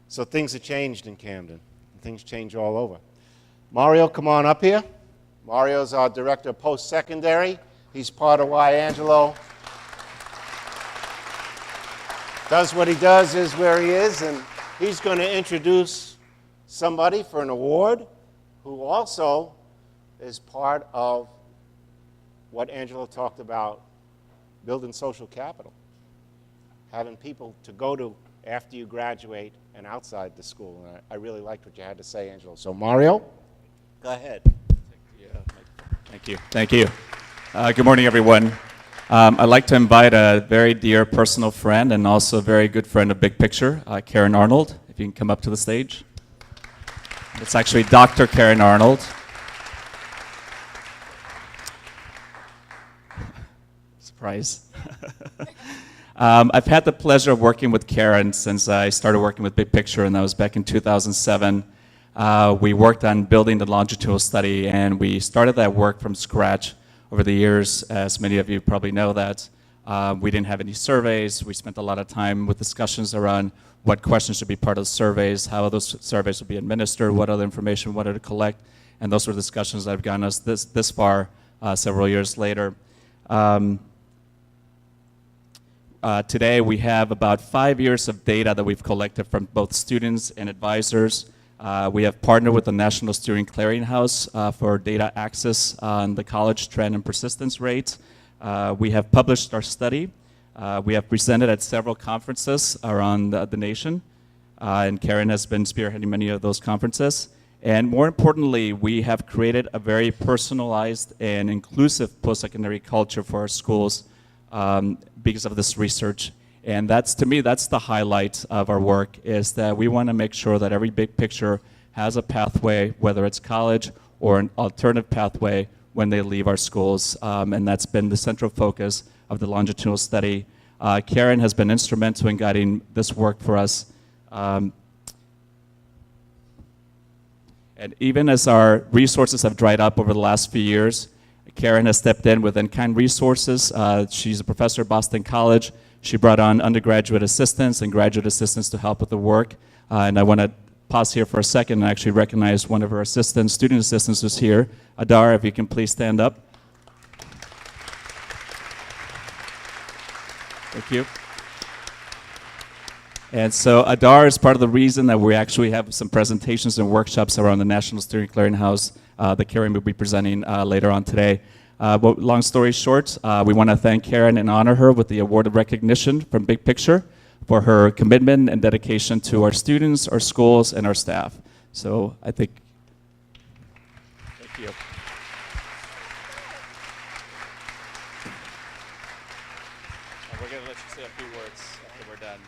Speaker 5: So things have changed in Camden. Things change all over. Mario, come on up here. Mario's our director of post-secondary. He's part of why Angelo does what he does, is where he is, and he's going to introduce somebody for an award who also is part of what Angelo talked about, building social capital, having people to go to after you graduate and outside the school. And I really liked what you had to say, Angelo. So Mario, go ahead.
Speaker 11: Thank you. Good morning, everyone. I'd like to invite a very dear personal friend and also a very good friend of Big Picture, Karen Arnold, if you can come up to the stage. It's actually Dr. Karen Arnold. Surprise. I've had the pleasure of working with Karen since I started working with Big Picture, and that was back in 2007. We worked on building the longitudinal study, and we started that work from scratch. Over the years, as many of you probably know that, we didn't have any surveys. We spent a lot of time with discussions around what questions should be part of the surveys, how those surveys would be administered, what other information we wanted to collect, and those were discussions that have gotten us this far several years later. Today, we have about 5 years of data that we've collected from both students and advisors. We have partnered with the National Student Clearinghouse for data access on the college trend and persistence rates. We have published our study. We have presented at several conferences around the nation, and Karen has been spearheading many of those conferences. And more importantly, we have created a very personalized and inclusive post-secondary culture for our schools because of this research. And that's, to me, that's the highlight of our work, is that we want to make sure that every big picture has a pathway, whether it's college or an alternative pathway when they leave our schools. And that's been the central focus of the longitudinal study. Karen has been instrumental in guiding this work for us. And even as our resources have dried up over the last few years, Karen has stepped in with in-kind resources. She's a professor at Boston College. She brought on undergraduate assistants and graduate assistants to help with the work. And I want to pause here for a second and actually recognize one of her assistants, student assistants who's here. Adar, if you can please stand up. Thank you. And so Adar is part of the reason that we actually have some presentations and workshops around the National Steering Clearinghouse that Karen will be presenting later on today. But long story short, we want to thank Karen and honor her with the award of recognition from Big Picture for her commitment and dedication to our students, our schools, and our staff. So I think, thank you. And we're going to let you say a few words after we're done.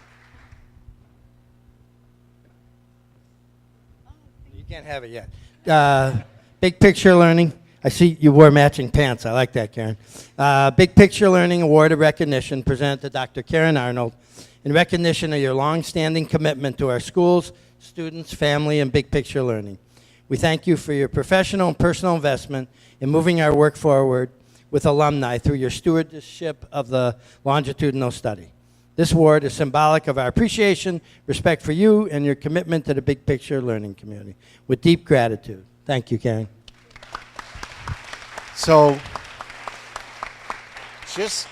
Speaker 4: You can't have it yet. Big Picture Learning. I see you wore matching pants. I like that, Karen. Big Picture Learning Award of Recognition presented to Dr. Karen Arnold in recognition of your long-standing commitment to our schools, students, family, and big picture learning. We thank you for your professional and personal investment in moving our work forward with alumni through your stewardship of the longitudinal study. This award is symbolic of our appreciation, respect for you, and your commitment to the big picture learning community. With deep gratitude. Thank you, Karen.
Speaker 5: So, just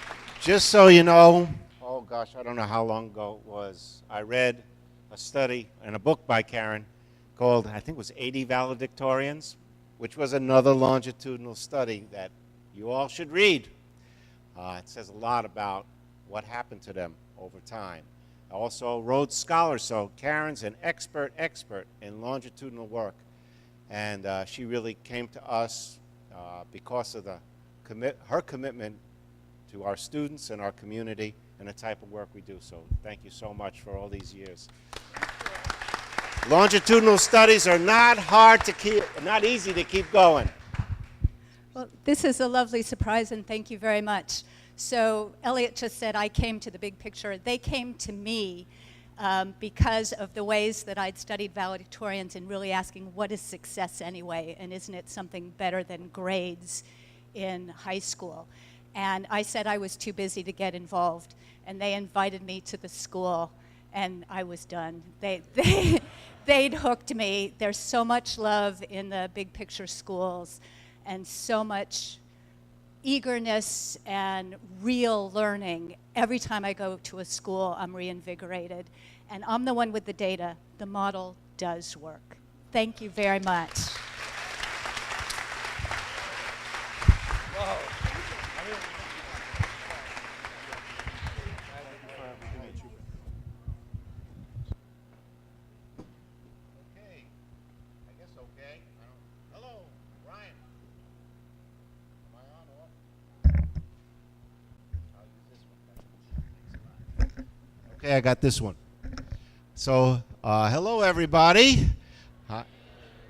Speaker 5: so you know, oh gosh, I don't know how long ago it was, I read a study and a book by Karen called, I think it was 80 Valedictorians, which was another longitudinal study that you all should read. It says a lot about what happened to them over time. Also, Rhodes Scholar, so Karen's an expert in longitudinal work. And she really came to us because of her commitment to our students and our community and the type of work we do. So thank you so much for all these years. Longitudinal studies are not easy to keep going.
Speaker 12: Well, this is a lovely surprise, and thank you very much. So Elliot just said I came to the big picture. They came to me because of the ways that I'd studied valedictorians and really asking, what is success anyway, and isn't it something better than grades in high school? And I said I was too busy to get involved, and they invited me to the school, and I was done. They'd hooked me. There's so much love in the big picture schools, and so much eagerness and real learning. Every time I go to a school, I'm reinvigorated. And I'm the one with the data. The model does work. Thank you very much.
Speaker 5: Okay, I guess okay. Hello, Ryan. Am I on or off? I'll use this one. Okay, I got this one. So, hello everybody. You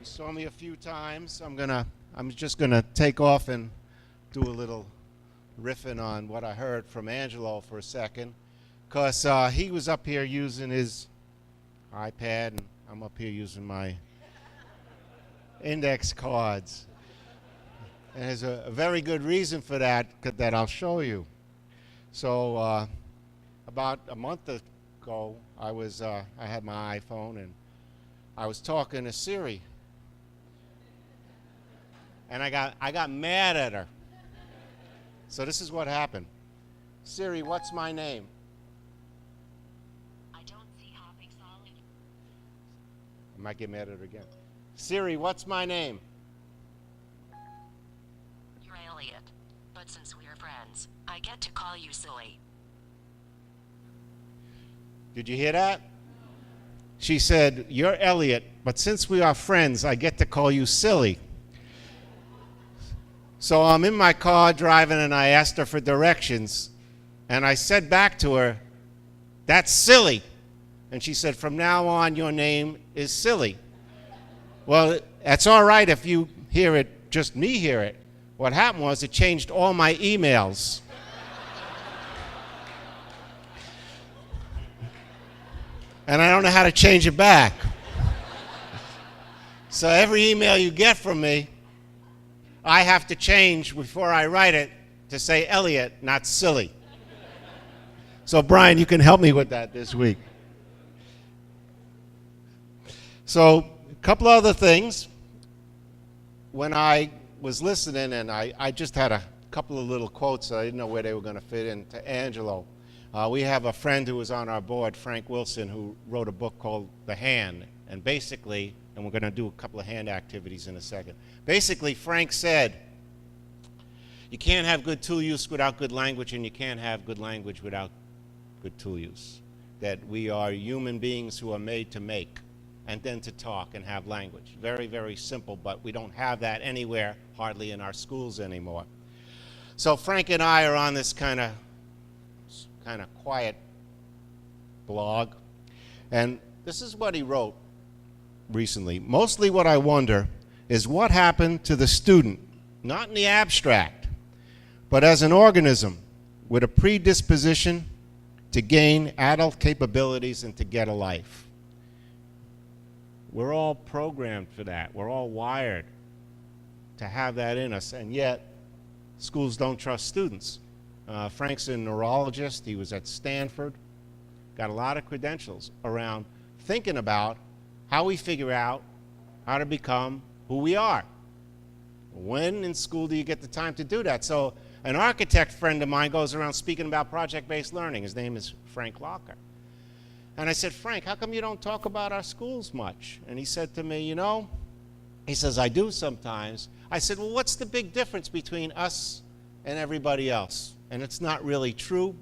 Speaker 5: saw me a few times. I'm just gonna take off and do a little riffing on what I heard from Angelo for a second, because he was up here using his iPad, and I'm up here using my index cards. And there's a very good reason for that I'll show you. So about a month ago, I had my iPhone and I was talking to Siri, and I got mad at her. So this is what happened. Siri, what's my name?
Speaker 13: I don't see hopping solid.
Speaker 5: I might get mad at her again. Siri, what's my name?
Speaker 13: You're Elliot, but since we're friends, I get to call you silly.
Speaker 5: Did you hear that? She said, you're Elliot, but since we are friends, I get to call you silly. So I'm in my car driving, and I asked her for directions, and I said back to her, that's silly. And she said, from now on, your name is Silly. Well, that's all right if you hear it, just me hear it. What happened was it changed all my emails. And I don't know how to change it back. So every email you get from me, I have to change before I write it to say Elliot, not Silly. So Brian, you can help me with that this week. So a couple other things. When I was listening, and I just had a couple of little quotes that I didn't know where they were going to fit into Angelo. We have a friend who was on our board, Frank Wilson, who wrote a book called The Hand. And basically, and we're going to do a couple of hand activities in a second. Basically, Frank said, you can't have good tool use without good language, and you can't have good language without good tool use. That we are human beings who are made to make and then to talk and have language. Very, very simple, but we don't have that anywhere, hardly in our schools anymore. So Frank and I are on this kind of quiet blog, and this is what he wrote recently. Mostly what I wonder is what happened to the student, not in the abstract, but as an organism with a predisposition to gain adult capabilities and to get a life. We're all programmed for that. We're all wired to have that in us, and yet schools don't trust students. Frank's a neurologist. He was at Stanford. Got a lot of credentials around thinking about how we figure out how to become who we are. When in school do you get the time to do that? So an architect friend of mine goes around speaking about project-based learning. His name is Frank Locker. And I said, Frank, how come you don't talk about our schools much? And he said to me, you know, he says, I do sometimes. I said, well, what's the big difference between us and everybody else? And it's not really true,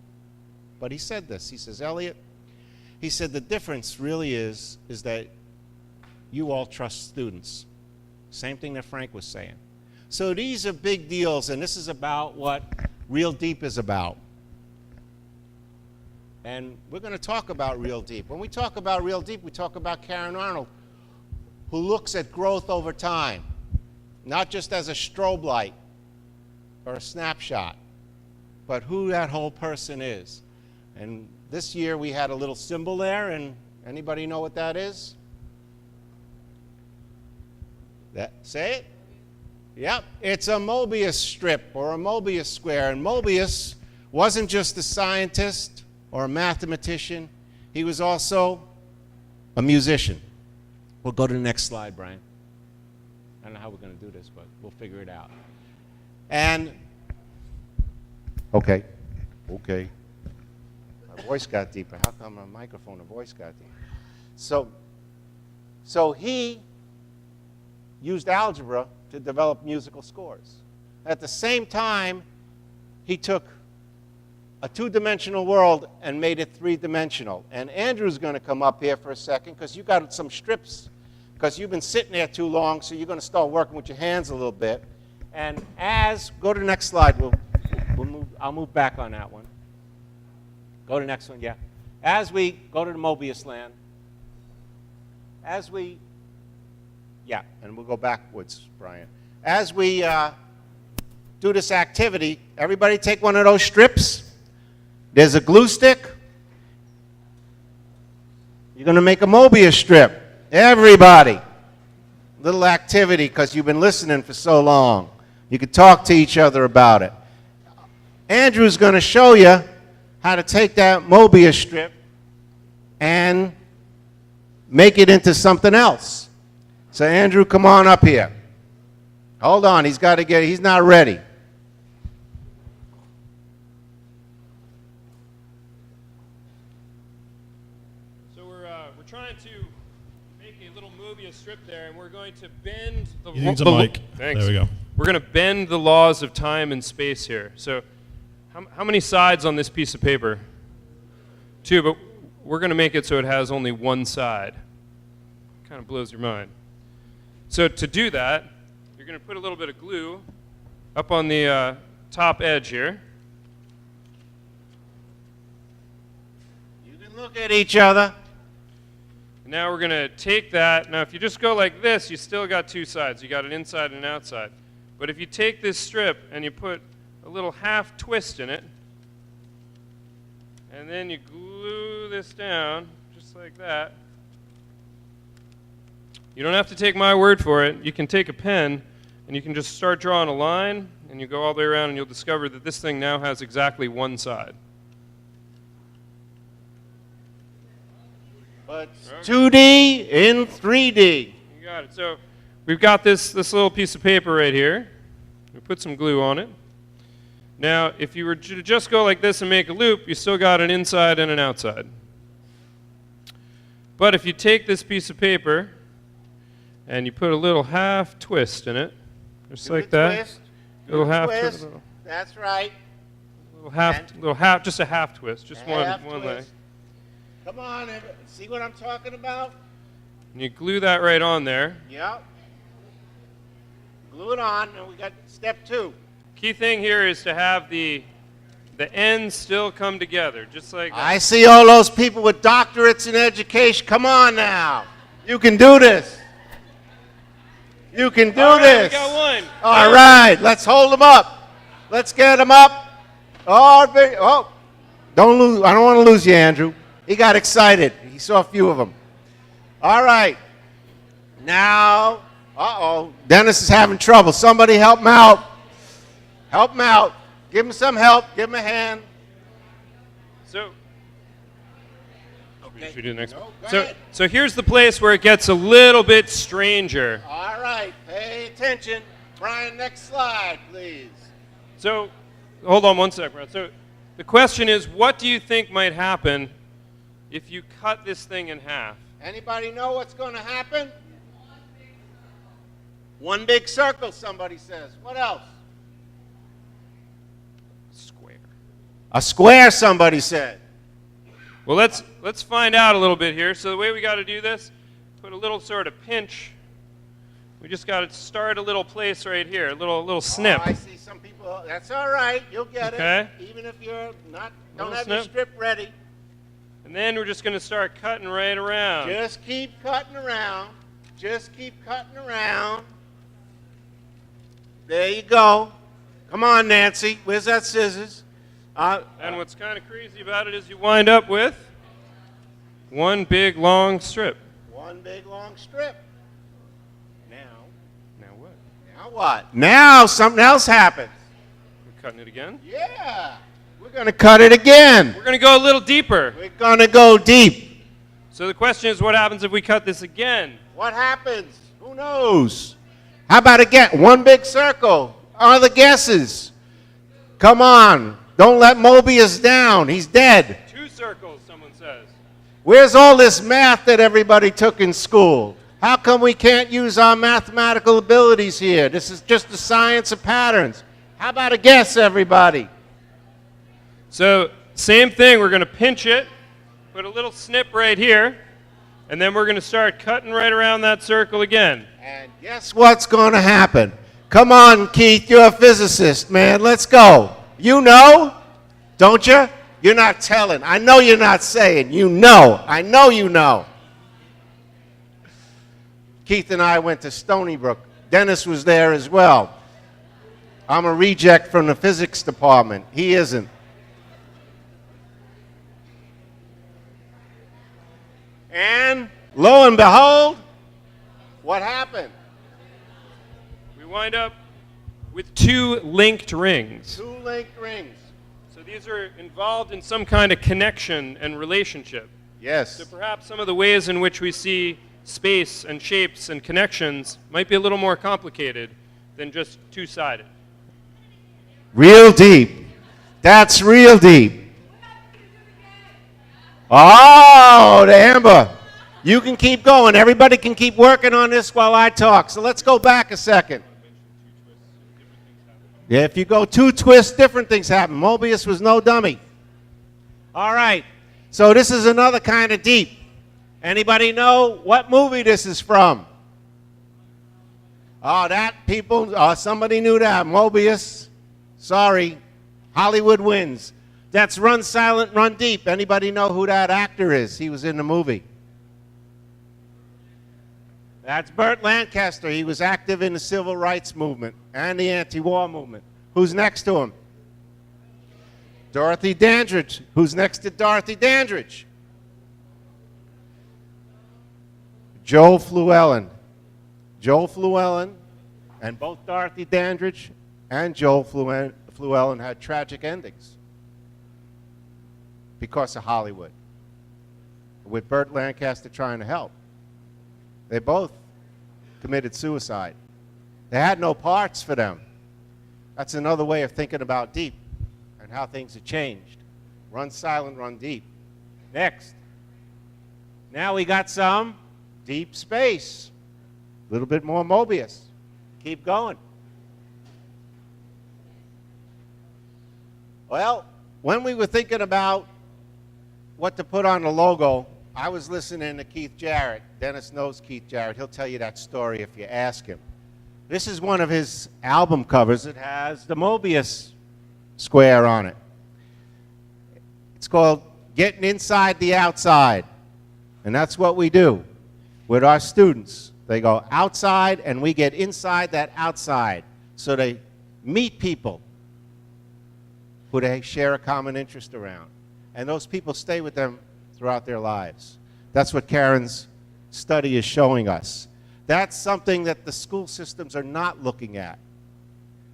Speaker 5: but he said this. He says, Elliot, he said, the difference really is that you all trust students. Same thing that Frank was saying. So these are big deals, and this is about what Real Deep is about. And we're going to talk about Real Deep. When we talk about Real Deep, we talk about Karen Arnold, who looks at growth over time, not just as a strobe light or a snapshot, but who that whole person is. And this year we had a little symbol there, and anybody know what that is? Say it? Yep, it's a Mobius strip or a Mobius square. And Mobius wasn't just a scientist or a mathematician. He was also a musician. We'll go to the next slide, Brian. I don't know how we're going to do this, but we'll figure it out. And, okay. My voice got deeper. How come my microphone, the voice got deeper? So he used algebra to develop musical scores. At the same time, he took a two-dimensional world and made it three-dimensional. And Andrew's going to come up here for a second because you got some strips, because you've been sitting there too long, so you're going to start working with your hands a little bit. And go to the next slide. I'll move back on that one. Go to the next one, yeah. As we go to the Mobius land, yeah, and we'll go backwards, Brian. As we do this activity, everybody take one of those strips. There's a glue stick. You're going to make a Mobius strip. Everybody. Little activity because you've been listening for so long. You can talk to each other about it. Andrew's going to show you how to take that Mobius strip and make it into something else. So Andrew, come on up here. Hold on, he's not ready.
Speaker 1: So we're trying to make a little Mobius strip there, and we're going to bend the...
Speaker 3: He needs a mic.
Speaker 1: Thanks.
Speaker 3: There we go.
Speaker 1: We're going to bend the laws of time and space here. So how many sides on this piece of paper? 2, but we're going to make it so it has only one side. Kind of blows your mind. So to do that, you're going to put a little bit of glue up on the top edge here.
Speaker 5: You You can look at each other.
Speaker 1: Now we're going to take that. Now, if you just go like this, you still got two sides. You got an inside and an outside. But if you take this strip and you put a little half twist in it, and then you glue this down, just like that. You don't have to take my word for it. You can take a pen, and you can just start drawing a line, and you go all the way around, and you'll discover that this thing now has exactly one side.
Speaker 5: But 2D in 3D.
Speaker 1: You got it. So we've got this little piece of paper right here. We put some glue on it. Now, if you were to just go like this and make a loop, you still got an inside and an outside. But if you take this piece of paper and you put a little half twist in it, just
Speaker 5: Do
Speaker 1: like
Speaker 5: the
Speaker 1: that.
Speaker 5: twist. Do
Speaker 1: Little
Speaker 5: the
Speaker 1: half
Speaker 5: twist. That's right.
Speaker 1: little half, just a half twist, just one
Speaker 5: Half
Speaker 1: leg.
Speaker 5: twist. Come on, see what I'm talking about?
Speaker 1: And you glue that right on there.
Speaker 5: Yep. Glue it on, and we got step 2.
Speaker 1: Key thing here is to have the ends still come together, just like that.
Speaker 5: I see all those people with doctorates in education. Come on now. You can do this. You can do
Speaker 1: All right,
Speaker 5: this.
Speaker 1: we got one.
Speaker 5: All right, let's hold them up. Let's get them up. Oh, don't lose. I don't want to lose you, Andrew. He got excited. He saw a few of them. All right. Now, Dennis is having trouble. Somebody help him out. Help him out. Give him some help. Give him a hand.
Speaker 1: So, should we do the next
Speaker 5: No,
Speaker 1: one?
Speaker 5: go
Speaker 1: So,
Speaker 5: ahead.
Speaker 1: so here's the place where it gets a little bit stranger.
Speaker 5: All right. Pay attention. Brian, next slide, please.
Speaker 1: So, hold on one sec, Brad. So, the question is, what do you think might happen if you cut this thing in half?
Speaker 5: Anybody know what's going to happen? One big circle, somebody says. What else?
Speaker 1: Square.
Speaker 5: A square, somebody said.
Speaker 1: Well, let's find out a little bit here. So the way we got to do this, put a little sort of pinch. We just got to start a little place right here, a little snip.
Speaker 5: Oh, I see some people. That's all right. You'll get
Speaker 1: Okay.
Speaker 5: it. Even if you're not, don't
Speaker 1: Little
Speaker 5: have your
Speaker 1: snip.
Speaker 5: strip ready.
Speaker 1: And then we're just going to start cutting right around.
Speaker 5: Just keep cutting around. Just keep cutting around. There you go. Come on, Nancy. Where's that scissors?
Speaker 1: And what's kind of crazy about it is you wind up with one big long strip.
Speaker 5: One big long strip.
Speaker 1: Now what?
Speaker 5: Now what? Now something else happens.
Speaker 1: We're cutting it again?
Speaker 5: Yeah. We're going to cut it again.
Speaker 1: We're going to go a little deeper.
Speaker 5: We're going to go deep.
Speaker 1: So the question is, what happens if we cut this again?
Speaker 5: What happens? Who knows? How about again? One big circle. Other guesses? Come on. Don't let Mobius down. He's dead.
Speaker 1: 2 circles, someone says.
Speaker 5: Where's all this math that everybody took in school? How come we can't use our mathematical abilities here? This is just the science of patterns. How about a guess, everybody?
Speaker 1: So same thing, we're going to pinch it, put a little snip right here, and then we're going to start cutting right around that circle again.
Speaker 5: And guess what's going to happen? Come on, Keith, you're a physicist, man. Let's go. You know, don't you? You're not telling. I know you're not saying. You know. I know you know. Keith and I went to Stony Brook. Dennis was there as well. I'm a reject from the physics department. He isn't. And lo and behold, what happened?
Speaker 1: We wind up with 2 linked rings.
Speaker 5: 2 linked rings.
Speaker 1: So these are involved in some kind of connection and relationship.
Speaker 5: Yes.
Speaker 1: So perhaps some of the ways in which we see space and shapes and connections might be a little more complicated than just two-sided.
Speaker 5: Real deep. That's real deep. Oh, the Amber. You can keep going. Everybody can keep working on this while I talk. So let's go back a second. Yeah, if you go 2 twists, different things happen. Mobius was no dummy. All right. So this is another kind of deep. Anybody know what movie this is from? Oh, that people, somebody knew that. Mobius. Sorry. Hollywood wins. That's Run Silent, Run Deep. Anybody know who that actor is? He was in the movie. That's Burt Lancaster. He was active in the civil rights movement and the anti-war movement. Who's next to him? Dorothy Dandridge. Who's next to Dorothy Dandridge? Joel Fluellen. Joel Fluellen, and both Dorothy Dandridge and Joel Fluellen had tragic endings because of Hollywood, with Burt Lancaster trying to help. They both committed suicide. They had no parts for them. That's another way of thinking about deep and how things have changed. Run silent, run deep. Next. Now we got some deep space. A little bit more Mobius. Keep going. Well, when we were thinking about what to put on the logo, I was listening to Keith Jarrett. Dennis knows Keith Jarrett. He'll tell you that story if you ask him. This is one of his album covers. It has the Mobius square on it. It's called Getting Inside the Outside. And that's what we do with our students. They go outside and we get inside that outside. So they meet people who they share a common interest around. And those people stay with them throughout their lives. That's what Karen's study is showing us. That's something that the school systems are not looking at.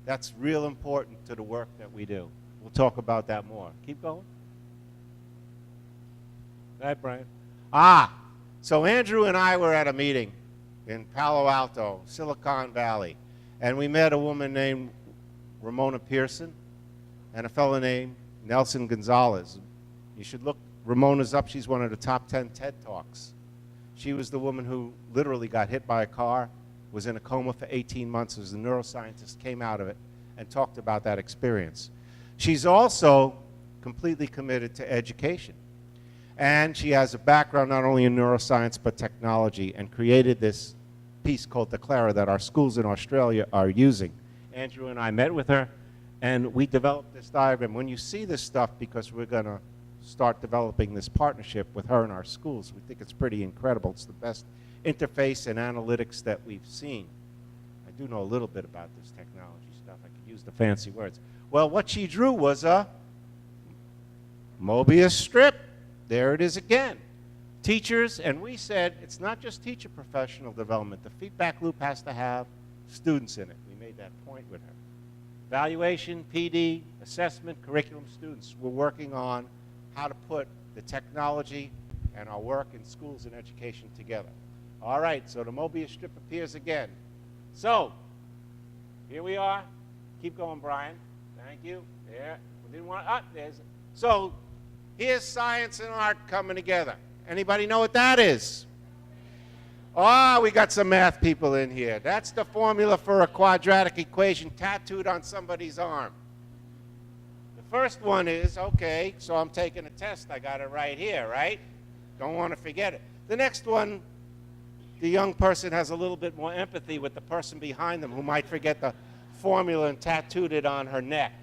Speaker 5: That's real important to the work that we do. We'll talk about that more. Keep going. Go ahead, Brian. So Andrew and I were at a meeting in Palo Alto, Silicon Valley, and we met a woman named Ramona Pearson and a fellow named Nelson Gonzalez. You should look Ramona's up. She's one of the top 10 TED Talks. She was the woman who literally got hit by a car, was in a coma for 18 months as a neuroscientist, came out of it, and talked about that experience. She's also completely committed to education. And she has a background not only in neuroscience but technology, and created this piece called Declara that our schools in Australia are using. Andrew and I met with her, and we developed this diagram. When you see this stuff, because we're going to start developing this partnership with her in our schools, we think it's pretty incredible. It's the best interface and analytics that we've seen. I do know a little bit about this technology stuff. I could use the fancy words. Well, what she drew was a Mobius strip. There it is again. Teachers, and we said it's not just teacher professional development. The feedback loop has to have students in it. We made that point with her. Evaluation, PD, assessment, curriculum, students. We're working on how to put the technology and our work in schools and education together. All right, so the Mobius strip appears again. So, here we are. Keep going, Brian. Thank you. There. We didn't want, there's. So, here's science and art coming together. Anybody know what that is? Oh, we got some math people in here. That's the formula for a quadratic equation tattooed on somebody's arm. The first one is, okay, so I'm taking a test. I got it right here, right? Don't want to forget it. The next one, the young person has a little bit more empathy with the person behind them who might forget the formula and tattooed it on her neck.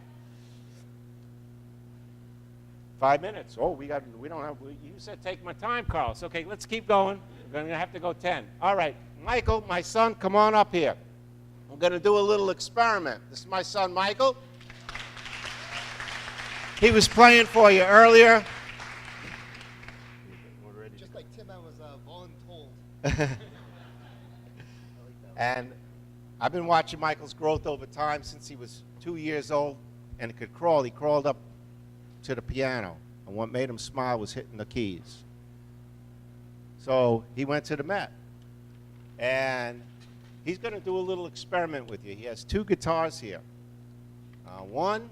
Speaker 5: 5 minutes. Oh, we don't have, you said take my time, Carlos. Okay, let's keep going. We're going to have to go 10. All right, Michael, my son, come on up here. We're going to do a little experiment. This is my son, Michael. He was playing for you earlier.
Speaker 14: Just like Tim, I was voluntold.
Speaker 5: And I've been watching Michael's growth over time since he was 2 years old and he could crawl. He crawled up to the piano, and what made him smile was hitting the keys. So he went to the Met, and he's going to do a little experiment with you. He has 2 guitars here. One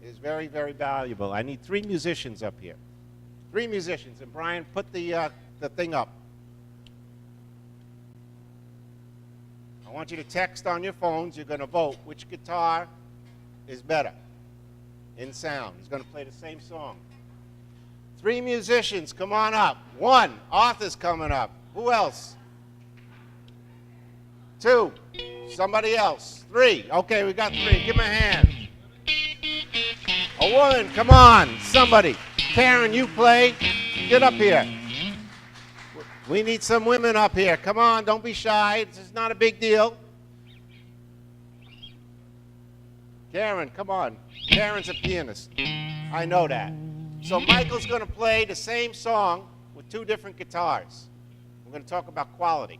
Speaker 5: is very, very valuable. I need 3 musicians up here. 3 musicians, and Brian, put the thing up. I want you to text on your phones. You're going to vote which guitar is better in sound. He's going to play the same song. 3 musicians, come on up. 1, Arthur's coming up. Who else? 2, somebody else. 3, okay, we got 3. Give him a hand. woman, come on, somebody. Karen, you play. Get up here. We need some women up here. Come on, don't be shy. This is not a big deal. Karen, come on. Karen's a pianist. I know that. So Michael's going to play the same song with 2 different guitars. We're going to talk about quality.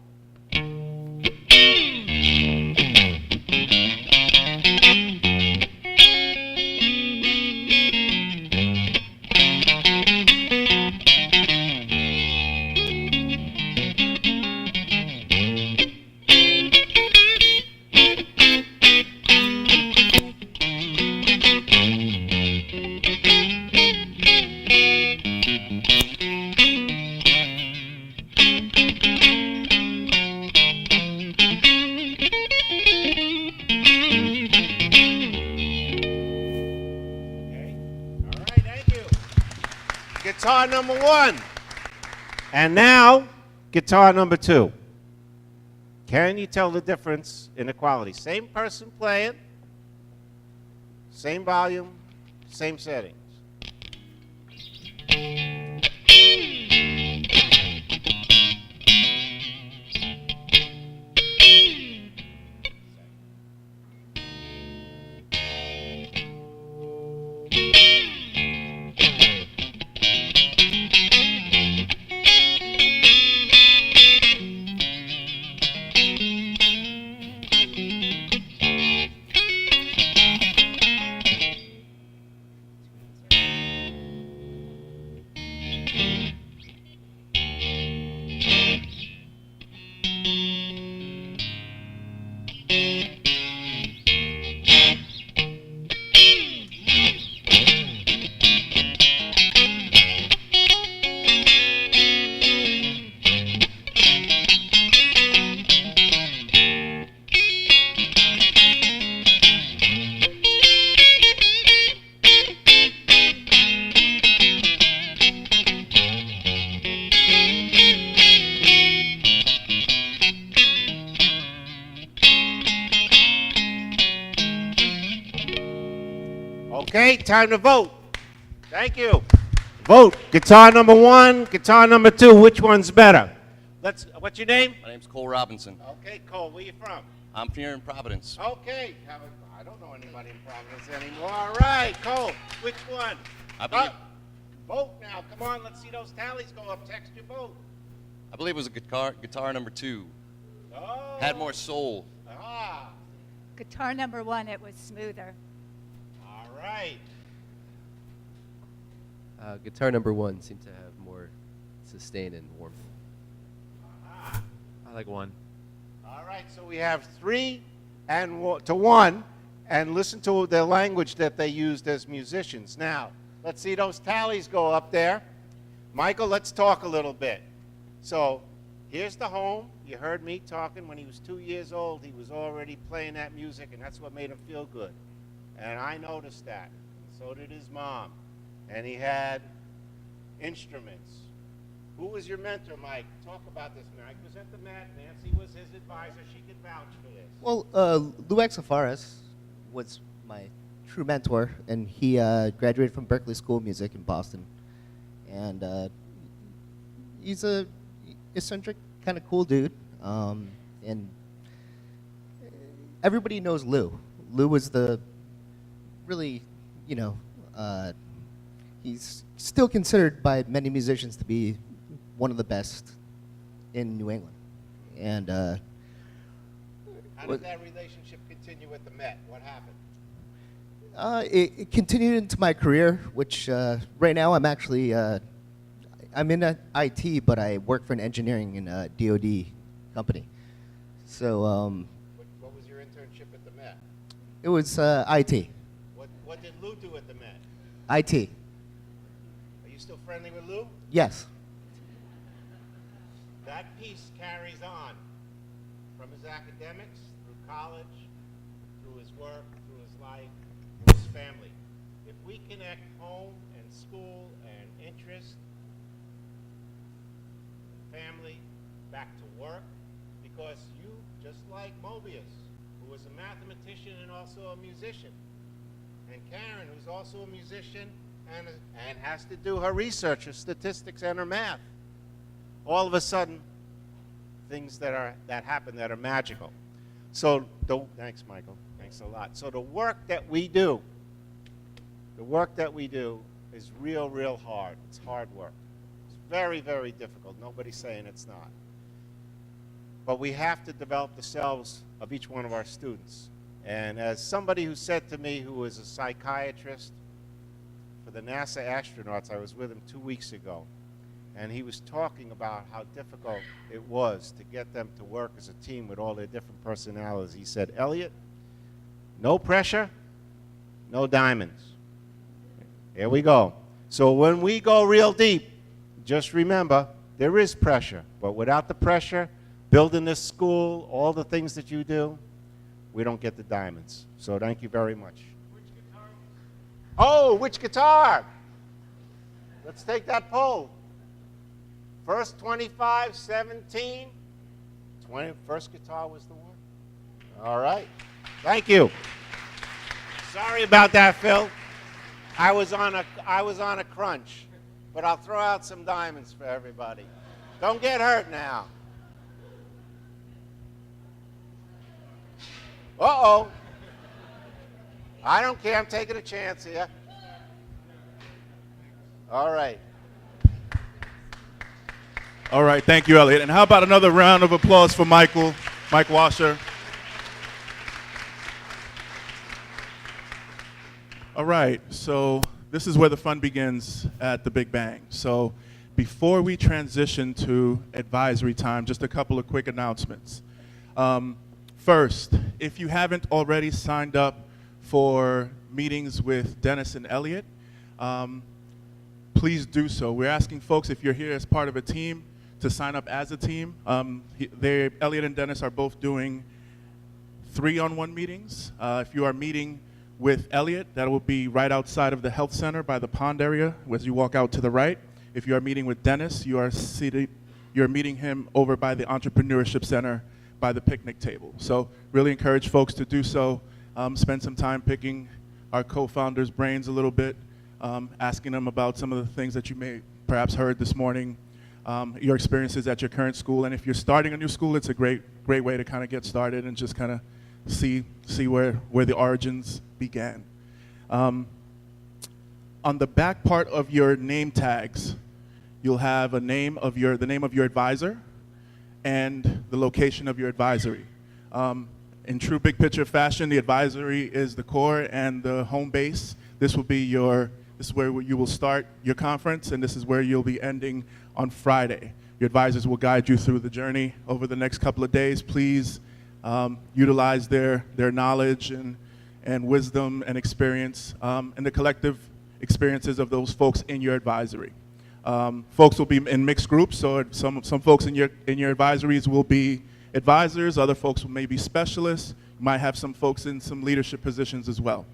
Speaker 5: Guitar number 1. And now, guitar number 2. Can you tell the difference in the quality? Same person playing, same volume, same settings. Okay, time to vote. Thank you. Vote. Guitar number 1, guitar number 2. Which one's better? What's your name?
Speaker 15: My name's Cole Robinson.
Speaker 5: Okay, Cole, where you from?
Speaker 15: I'm from here in Providence.
Speaker 5: Okay. I don't know anybody in Providence anymore. All right, Cole, which one? Vote now. Come on, let's see those tallies go up. Text your vote.
Speaker 15: I believe it was a guitar number 2.
Speaker 5: Oh.
Speaker 15: Had more soul.
Speaker 5: Ah.
Speaker 12: Guitar number 1, it was smoother.
Speaker 5: All right.
Speaker 16: Guitar number 1 seemed to have more sustain and warmth.
Speaker 17: I like 1.
Speaker 5: All right, so we have 3 to 1, and listen to the language that they used as musicians. Now, let's see those tallies go up there. Michael, let's talk a little bit. So, here's the home. You heard me talking when he was 2 years old. He was already playing that music, and that's what made him feel good. And I noticed that. And so did his mom. And he had instruments. Who was your mentor, Mike? Talk about this. Mike was at the Met. Nancy was his advisor. She could vouch for this.
Speaker 14: Well, Luex Afaris was my true mentor, and he graduated from Berklee School of Music in Boston. And he's a eccentric, kind of cool dude. And everybody knows Lou. Lou was the really, he's still considered by many musicians to be one of the best in New England. And
Speaker 5: how did that relationship continue at the Met? What happened?
Speaker 14: It continued into my career, which right now I'm actually I'm in IT, but I work for an engineering and DoD company. So
Speaker 5: What was your internship at the Met?
Speaker 14: it was IT.
Speaker 5: What did Lou do at the Met?
Speaker 14: IT.
Speaker 5: Are you still friendly with Lou?
Speaker 14: Yes.
Speaker 5: That piece carries on from his academics, through college, through his work, through his life, through his family. If we connect home and school and interest, family, back to work, because you, just like Mobius, who was a mathematician and also a musician, and Karen, who's also a musician and has to do her research, her statistics, and her math. All of a sudden, things that happen that are magical. So, thanks, Michael. Thanks a lot. So the work that we do is real hard. It's hard work. It's very, very difficult. Nobody's saying it's not. But we have to develop the selves of each one of our students. And as somebody who said to me, who is a psychiatrist for the NASA astronauts, I was with him 2 weeks ago, and he was talking about how difficult it was to get them to work as a team with all their different personalities. He said, Elliot, no pressure, no diamonds. Here we go. So when we go real deep, just remember, there is pressure. But without the pressure, building this school, all the things that you do, we don't get the diamonds. So thank you very much. Which guitar? Oh, which guitar? Let's take that poll. First 25, 17. 20, first guitar was the one. All right. Thank you. Sorry about that, Phil. I was on a crunch, but I'll throw out some diamonds for everybody. Don't get hurt now. Uh-oh. I don't care. I'm taking a chance here. All right.
Speaker 2: All right, thank you, Elliot. And how about another round of applause for Mike Washer. All right, so this is where the fun begins at the Big Bang. So before we transition to advisory time, just a couple of quick announcements. First, if you haven't already signed up for meetings with Dennis and Elliot, please do so. We're asking folks, if you're here as part of a team, to sign up as a team. Elliot and Dennis are both doing 3-on-1 meetings. If you are meeting with Elliot, that will be right outside of the health center by the pond area as you walk out to the right. If you are meeting with Dennis, you're meeting him over by the Entrepreneurship Center by the picnic table. So really encourage folks to do so. Spend some time picking our co-founders' brains a little bit, asking them about some of the things that you may perhaps heard this morning, your experiences at your current school. And if you're starting a new school, it's a great way to kind of get started and just kind of see where the origins began. On the back part of your name tags, you'll have the name of your advisor and the location of your advisory. In true big picture fashion, the advisory is the core and the home base. This is where you will start your conference, and this is where you'll be ending on Friday. Your advisors will guide you through the journey over the next couple of days. Please utilize their knowledge and wisdom and experience and the collective experiences of those folks in your advisory. Folks will be in mixed groups, so some folks in your advisories will be advisors, other folks may be specialists. You might have some folks in some leadership positions as well.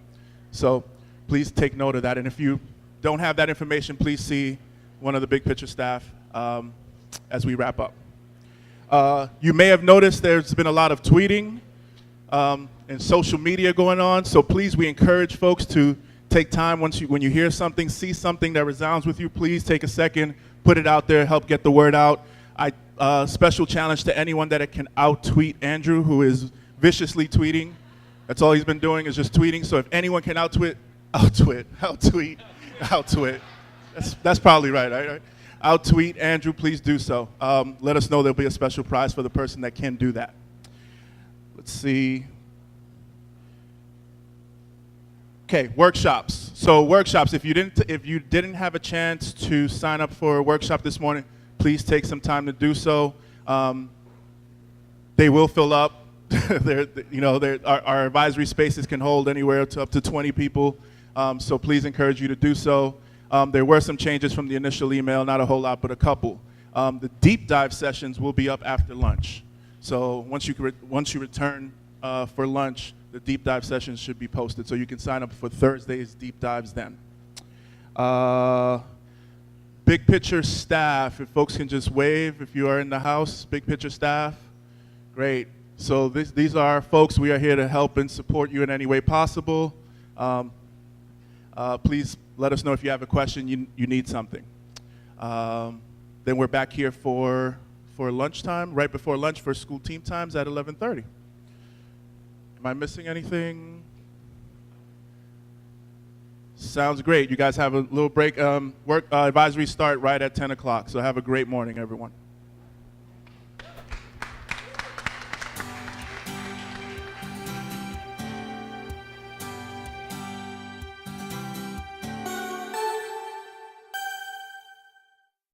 Speaker 2: So please take note of that, and if you don't have that information, please see one of the big picture staff as we wrap up. You may have noticed there's been a lot of tweeting and social media going on, so please, we encourage folks to take time when you hear something, see something that resounds with you, please take a second, put it out there, help get the word out. Special challenge to anyone that can out-tweet Andrew, who is viciously tweeting. That's all he's been doing is just tweeting, so if anyone can out-tweet, that's probably right? Out-tweet Andrew, please do so. Let us know there'll be a special prize for the person that can do that. Let's see. Okay, workshops. So workshops, if you didn't have a chance to sign up for a workshop this morning, please take some time to do so. They will fill up. Our advisory spaces can hold anywhere to up to 20 people. So please encourage you to do so. There were some changes from the initial email, not a whole lot, but a couple. The deep dive sessions will be up after lunch. So once you return for lunch, the deep dive sessions should be posted, so you can sign up for Thursday's deep dives then. Big picture staff, if folks can just wave if you are in the house, big picture staff, great. So these are our folks. We are here to help and support you in any way possible. Please let us know if you have a question, you need something. Then we're back here for lunchtime, right before lunch for school team times at 11:30. Am I missing anything? Sounds great. You guys have a little break. Work advisory start right at 10 o'clock, so have a great morning, everyone.